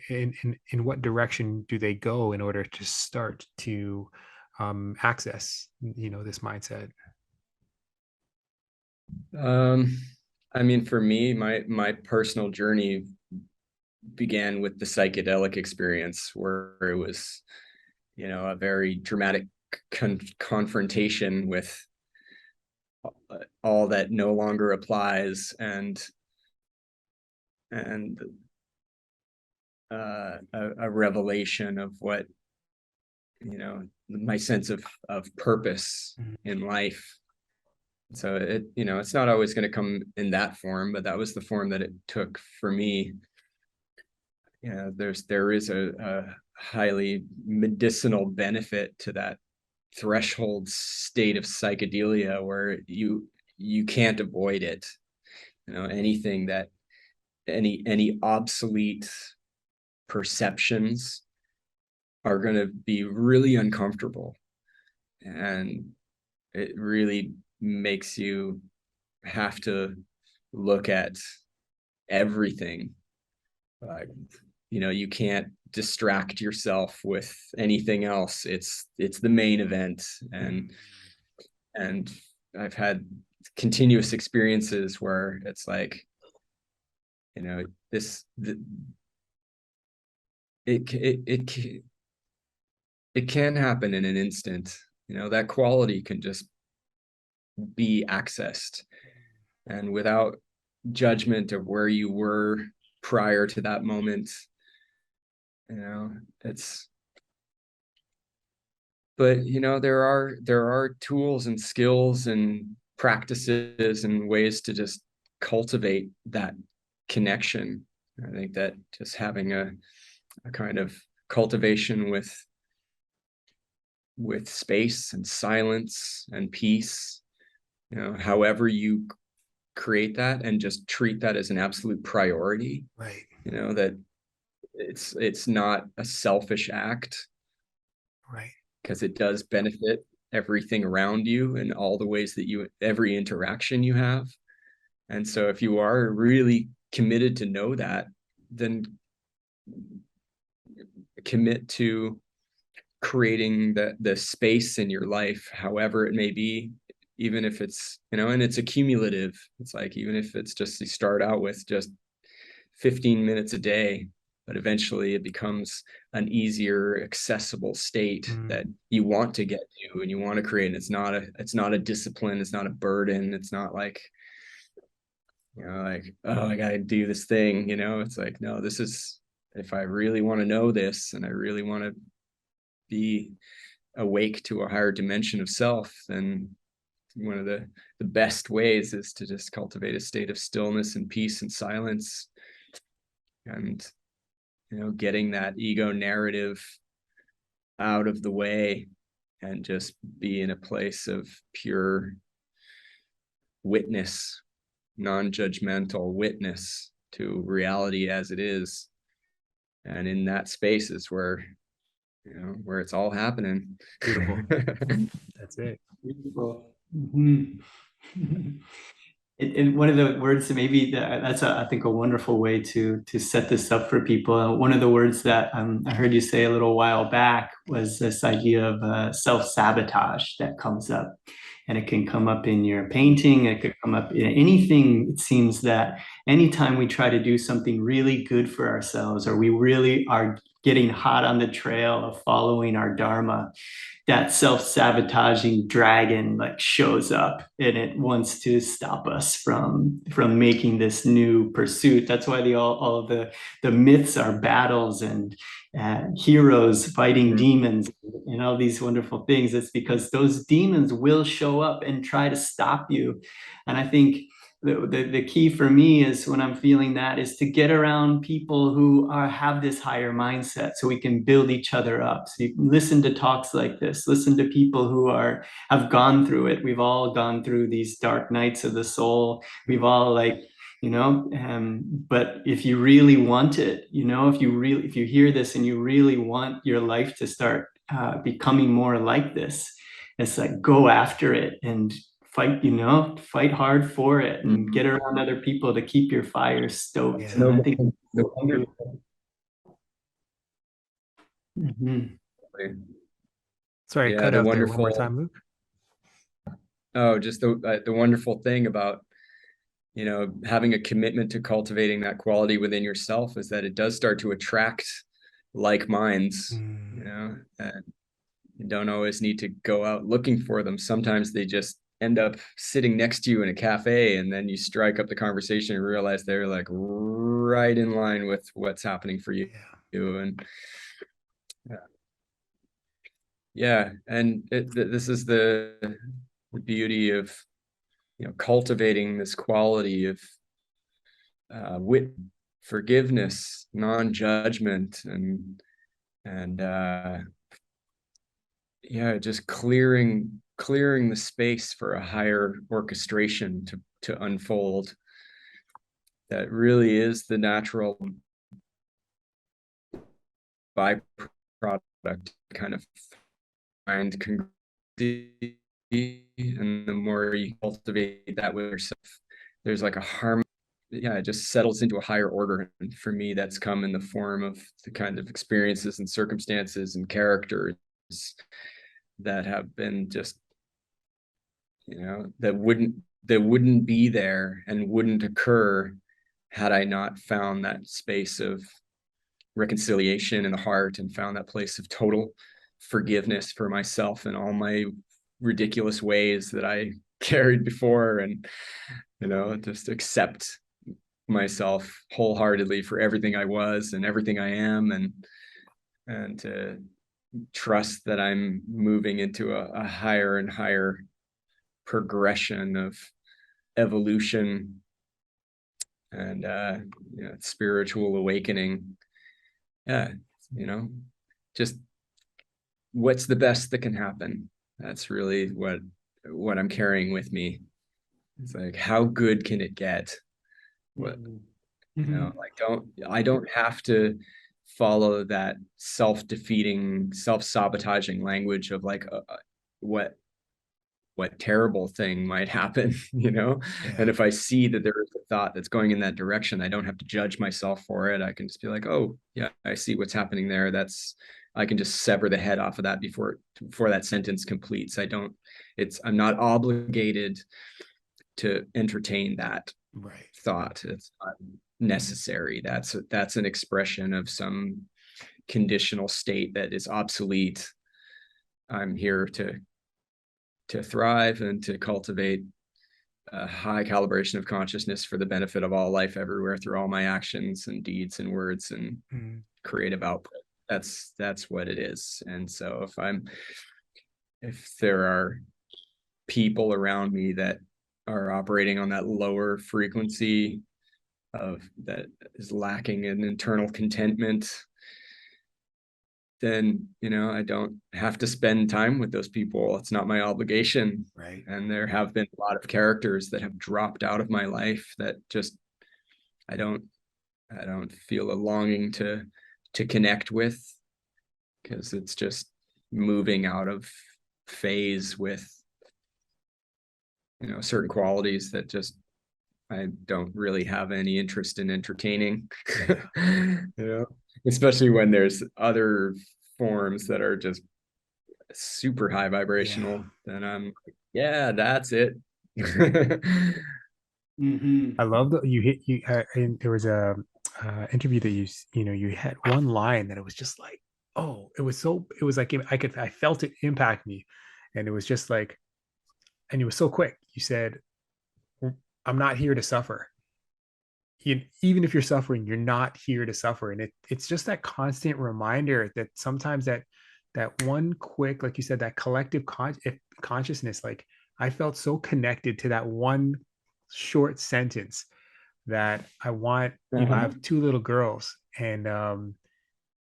in what direction do they go in order to start to access this mindset? I mean, for me, my personal journey began with the psychedelic experience, where it was, a very dramatic confrontation with all that no longer applies, and a revelation of what, my sense of purpose in life. So it's not always going to come in that form, but that was the form that it took for me. There is a highly medicinal benefit to that threshold state of psychedelia, where you can't avoid it. Anything that any obsolete perceptions are going to be really uncomfortable, and it really makes you have to look at everything. You can't distract yourself with anything else. It's the main event. And I've had continuous experiences where it's like, it can happen in an instant. That quality can just be accessed, and without judgment of where you were prior to that moment. But there are tools and skills and practices and ways to just cultivate that connection. I think that just having a kind of cultivation with space and silence and peace, however you create that, and just treat that as an absolute priority. Right. That it's not a selfish act. Right. Because it does benefit everything around you in all the ways that every interaction you have. And so if you are really committed to know that, then commit to creating the space in your life, however it may be, even if it's, and it's accumulative. It's like, even if it's just, you start out with just 15 minutes a day, but eventually it becomes an easier, accessible state that you want to get to and you want to create. And it's not a discipline. It's not a burden. It's not like, like, oh, I got to do this thing, it's like, no, this is, if I really want to know this, and I really want to be awake to a higher dimension of self, then one of the best ways is to just cultivate a state of stillness and peace and silence, and getting that ego narrative out of the way, and just be in a place of pure witness, non-judgmental witness to reality as it is. And in that space is where it's all happening. Beautiful. That's it. Beautiful. Mm-hmm. And one of the words that maybe that's I think a wonderful way to set this up for people. One of the words that I heard you say a little while back was this idea of self-sabotage that comes up, and it can come up in your painting. It could come up in anything. It seems that anytime we try to do something really good for ourselves, or we really are getting hot on the trail of following our dharma, that self-sabotaging dragon shows up, and it wants to stop us from making this new pursuit. That's why all of the myths are battles, and heroes fighting demons and all these wonderful things. It's because those demons will show up and try to stop you. And I think the key for me is, when I'm feeling that, is to get around people who have this higher mindset, so we can build each other up. So you listen to talks like this, listen to people who have gone through it. We've all gone through these dark nights of the soul. We've all but if you really want it, if you hear this and you really want your life to start becoming more like this, it's like, go after it and fight hard for it, and get around other people to keep your fire stoked. Yeah. And I think Sorry, Yeah, cut the out there one more wonderful- time, Luke. Oh, just the wonderful thing about, having a commitment to cultivating that quality within yourself is that it does start to attract like minds, and you don't always need to go out looking for them. Sometimes they just end up sitting next to you in a cafe, and then you strike up the conversation and realize they're like right in line with what's happening for you. And and this is the beauty of cultivating this quality of wit, forgiveness, non-judgment, and just clearing the space for a higher orchestration to unfold. That really is the natural byproduct, kind of find congruency. And the more you cultivate that with yourself, there's like a harmony. It just settles into a higher order. And for me, that's come in the form of the kind of experiences and circumstances and characters that have been just, that wouldn't be there and wouldn't occur had I not found that space of reconciliation in the heart, and found that place of total forgiveness for myself and all my ridiculous ways that I carried before, and just accept myself wholeheartedly for everything I was and everything I am, and to trust that I'm moving into a higher and higher progression of evolution and spiritual awakening. Just what's the best that can happen. That's really what I'm carrying with me. It's like, how good can it get? I don't have to follow that self-defeating, self-sabotaging language of like what terrible thing might happen, And if I see that there is a thought that's going in that direction, I don't have to judge myself for it. I can just be like, oh yeah, I see what's happening there. I can just sever the head off of that before that sentence completes. I'm not obligated to entertain that thought. It's not necessary. That's an expression of some conditional state that is obsolete. I'm here to thrive and to cultivate a high calibration of consciousness for the benefit of all life everywhere, through all my actions and deeds and words and creative output. That's what it is. And so if there are people around me that are operating on that lower frequency that is lacking in internal contentment, then I don't have to spend time with those people. It's not my obligation. Right. And there have been a lot of characters that have dropped out of my life that just I don't feel a longing to connect with, because it's just moving out of phase with certain qualities that just I don't really have any interest in entertaining. Especially when there's other forms that are just super high vibrational, then I'm like, yeah, that's it. I love that and there was a interview that you had one line that it was just like, oh, it was like I felt it impact me, and it was just like, and it was so quick. You said, I'm not here to suffer. even if you're suffering, you're not here to suffer. And it's just that constant reminder that sometimes that one quick, like you said, that collective consciousness, like I felt so connected to that one short sentence that I want, I have two little girls, and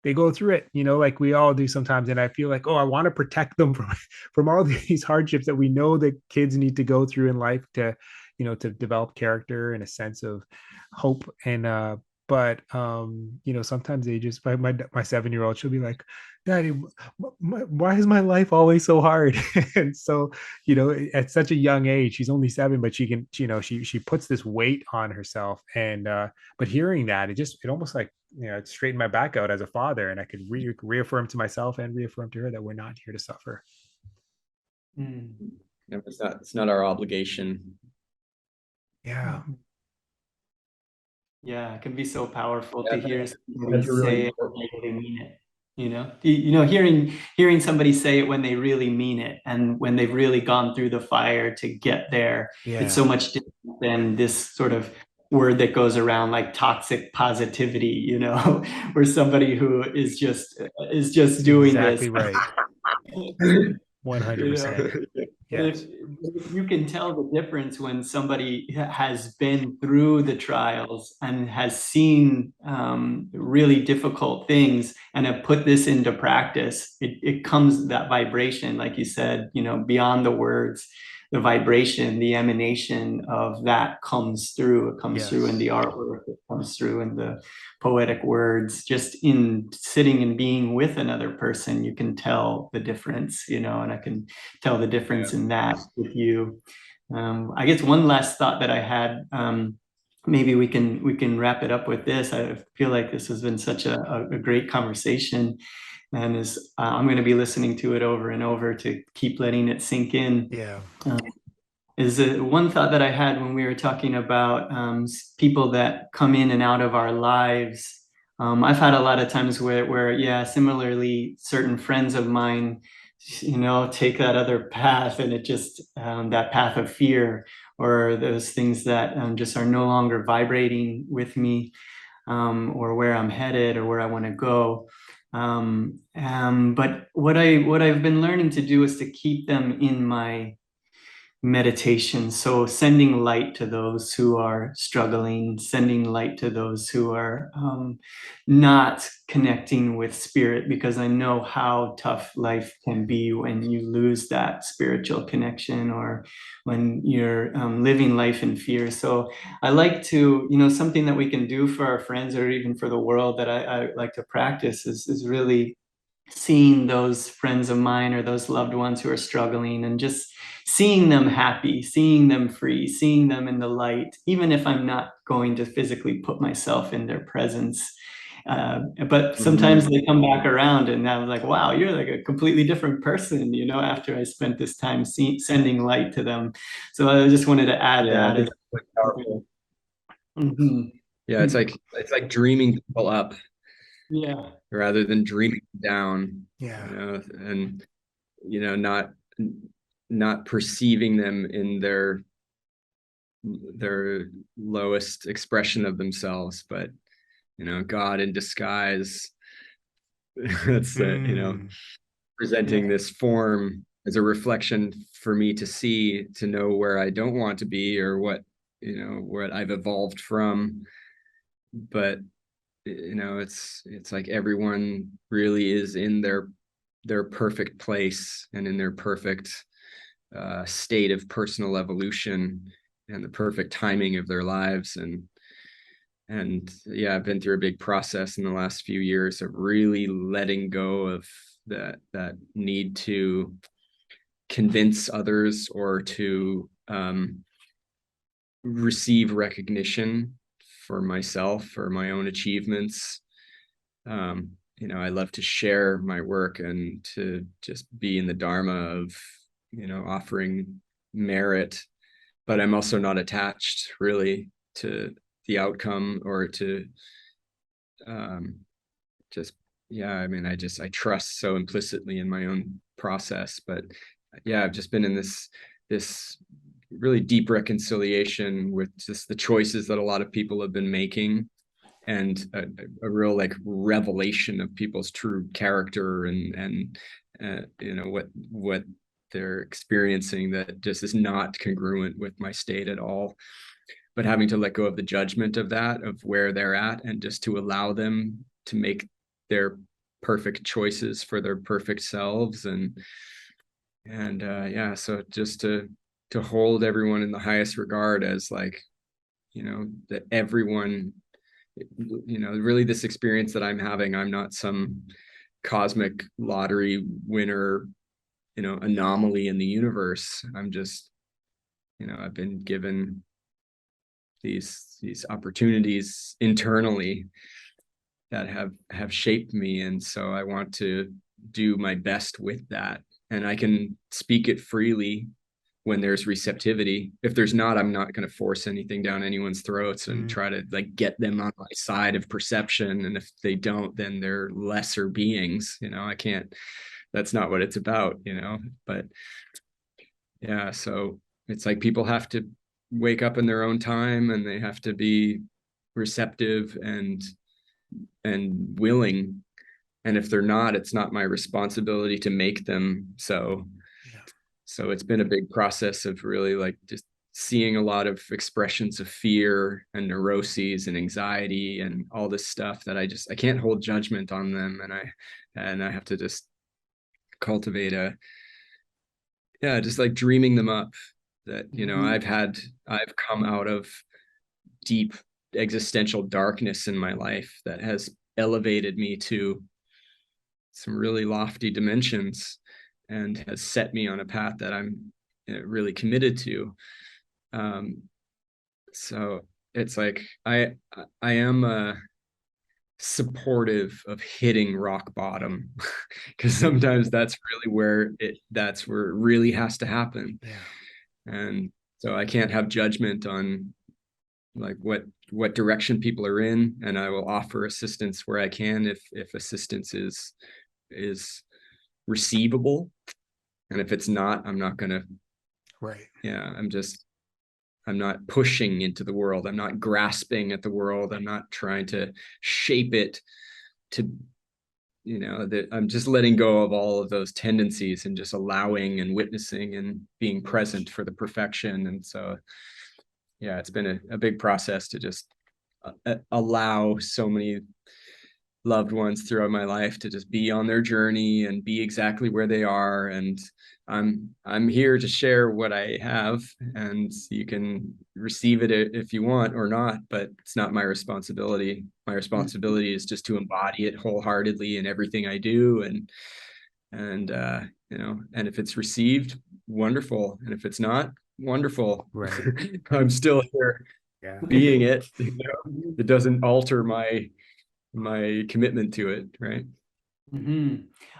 they go through it, like we all do sometimes. And I feel like, oh, I want to protect them from from all these hardships that we know that kids need to go through in life to, to develop character and a sense of hope. And but sometimes they just, my 7-year-old, she'll be like, Daddy, why is my life always so hard? And so, at such a young age, she's only 7, but she can, she puts this weight on herself. And but hearing that, it almost like, it straightened my back out as a father, and I could reaffirm to myself and reaffirm to her that we're not here to suffer. It's not our obligation. Yeah. Yeah, it can be so powerful to Yeah, hear that's somebody a really say it when they really mean it. Hearing somebody say it when they really mean it, and when they've really gone through the fire to get there. It's so much different than this sort of word that goes around like toxic positivity, where somebody who is just doing Exactly this. right. 100%. Yes. If you can tell the difference when somebody has been through the trials and has seen really difficult things and have put this into practice, it comes, that vibration, like you said, beyond the words, the vibration, the emanation of that comes through. It comes through in the artwork. It comes through in the poetic words. Just in sitting and being with another person, you can tell the difference, and I can tell the difference in that with you. I guess one last thought that I had, maybe we can wrap it up with this. I feel like this has been such a great conversation, and I'm going to be listening to it over and over to keep letting it sink in. Yeah. Is one thought that I had when we were talking about people that come in and out of our lives. I've had a lot of times where similarly, certain friends of mine, take that other path, and it just, that path of fear, or those things that just are no longer vibrating with me, or where I'm headed or where I want to go. But what I've been learning to do is to keep them in my meditation. So sending light to those who are struggling, sending light to those who are not connecting with spirit, because I know how tough life can be when you lose that spiritual connection, or when you're living life in fear. So I like to, something that we can do for our friends, or even for the world, that I like to practice is really seeing those friends of mine or those loved ones who are struggling, and just seeing them happy, seeing them free, seeing them in the light, even if I'm not going to physically put myself in their presence. But sometimes they come back around, and I'm like, wow, you're like a completely different person, after I spent this time sending light to them. So I just wanted to add that. It's quite powerful. Yeah, it's like dreaming people up. Yeah. Rather than dreaming down. Yeah. And not perceiving them in their lowest expression of themselves, but God in disguise. That's presenting this form as a reflection for me to see, to know where I don't want to be, or what I've evolved from. But it's like everyone really is in their perfect place, and in their perfect state of personal evolution, and the perfect timing of their lives. And yeah, I've been through a big process in the last few years of really letting go of that need to convince others, or to receive recognition for myself, for my own achievements. I love to share my work, and to just be in the dharma of offering merit, but I'm also not attached really to the outcome, or to I trust so implicitly in my own process. But yeah, I've just been in this really deep reconciliation with just the choices that a lot of people have been making, and a real like revelation of people's true character and you know, what they're experiencing that just is not congruent with my state at all. But having to let go of the judgment of that, of where they're at, and just to allow them to make their perfect choices for their perfect selves. And yeah, so just to hold everyone in the highest regard as like, you know, that everyone, you know, really this experience that I'm having, I'm not some cosmic lottery winner, you know, anomaly in the universe. I'm just, you know, I've been given these opportunities internally that have shaped me, and so I want to do my best with that. And I can speak it freely when there's receptivity. If there's not, I'm not going to force anything down anyone's throats and try to like get them on my side of perception. And if they don't, then they're lesser beings, you know. I can't, that's not what it's about, you know. But yeah, so it's like people have to wake up in their own time, and they have to be receptive and willing. And if they're not, it's not my responsibility to make them so. So it's been a big process of really like just seeing a lot of expressions of fear and neuroses and anxiety and all this stuff that I can't hold judgment on them, and I have to just cultivate just like dreaming them up, that, you know, I've come out of deep existential darkness in my life that has elevated me to some really lofty dimensions and has set me on a path that I'm really committed to. So it's like I am supportive of hitting rock bottom, because sometimes that's really where it really has to happen. And so I can't have judgment on like what direction people are in, and I will offer assistance where I can if assistance is receivable. And if it's not, I'm not gonna, I'm not pushing into the world. I'm not grasping at the world. I'm not trying to shape it to, you know, that I'm just letting go of all of those tendencies and just allowing and witnessing and being present for the perfection. And so, yeah, it's been a big process to just allow so many loved ones throughout my life to just be on their journey and be exactly where they are. And I'm here to share what I have, and you can receive it if you want or not, but it's not my responsibility. My responsibility is just to embody it wholeheartedly in everything I do. And you know, and if it's received, wonderful. And if it's not, wonderful. I'm still here being it. You know? It doesn't alter my commitment to it, right?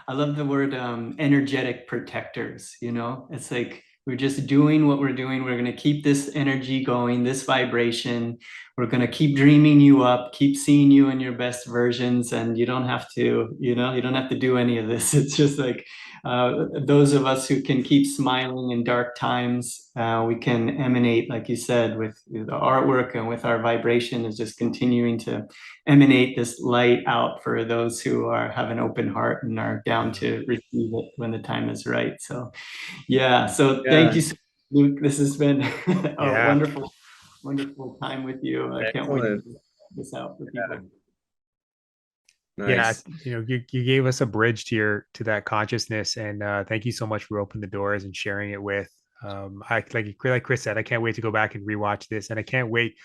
I love the word energetic protectors. You know, it's like we're just doing what we're doing. We're going to keep this energy going, this vibration. We're going to keep dreaming you up, keep seeing you in your best versions, and you don't have to, you know, you don't have to do any of this. It's just like those of us who can keep smiling in dark times, we can emanate, like you said, with the artwork and with our vibration is just continuing to emanate this light out for those who have an open heart and are down to receive it when the time is right. So, thank you, Luke. This has been a wonderful time with you. I can't wait to put this out for people. Nice. You know, you gave us a bridge to that consciousness, and thank you so much for opening the doors and sharing it with. Like Chris said, I can't wait to go back and rewatch this, and I can't wait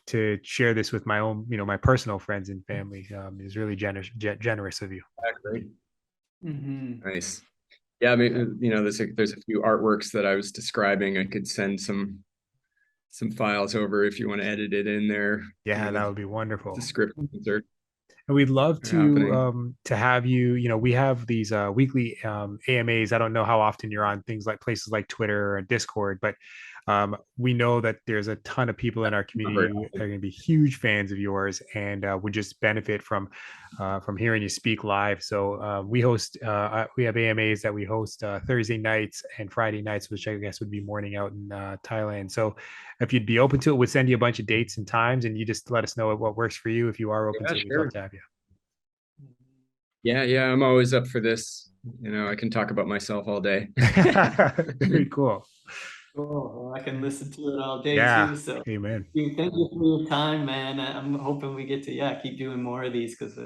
to share this with my own, you know, my personal friends and family. It's really generous of you. Great. Nice. Yeah, I mean, you know, there's a few artworks that I was describing. I could send some files over if you want to edit it in there. Yeah, that would be wonderful. Descriptions or And we'd love happening. to have you, we have these weekly AMAs. I don't know how often you're on things like places like Twitter or Discord, but we know that there's a ton of people in our Not very community that are often. going to be huge fans of yours and would just benefit from hearing you speak live. So we have AMAs that we host Thursday nights and Friday nights, which I guess would be morning out in Thailand. So if you'd be open to it, we'll send you a bunch of dates and times, and you just let us know what works for you. If you are open Yeah, to it, we'd love sure. to have you. Yeah, I'm always up for this. I can talk about myself all day. Very cool. Cool. Well, I can listen to it all day Yeah. too. So Amen. thank you for your time, man. I'm hoping we get to keep doing more of these because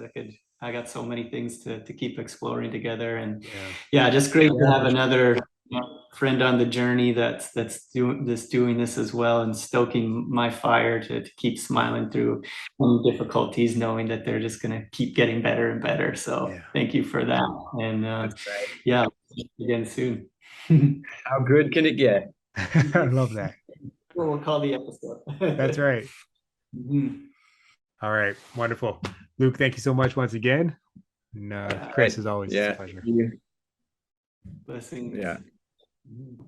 I got so many things to keep exploring together. And Yeah. just great to Yeah, have for sure. another friend on the journey that's doing this as well and stoking my fire to keep smiling through difficulties, knowing that they're just gonna keep getting better and better. So Yeah. thank you for that. And That's right. yeah, again soon. How good can it get? I love that. We'll call the episode. That's right. Mhm. All right. Wonderful. Luke, thank you so much once again. And Yeah. Chris, as always, it's a Yeah. pleasure. Blessings. Yeah. Mhm.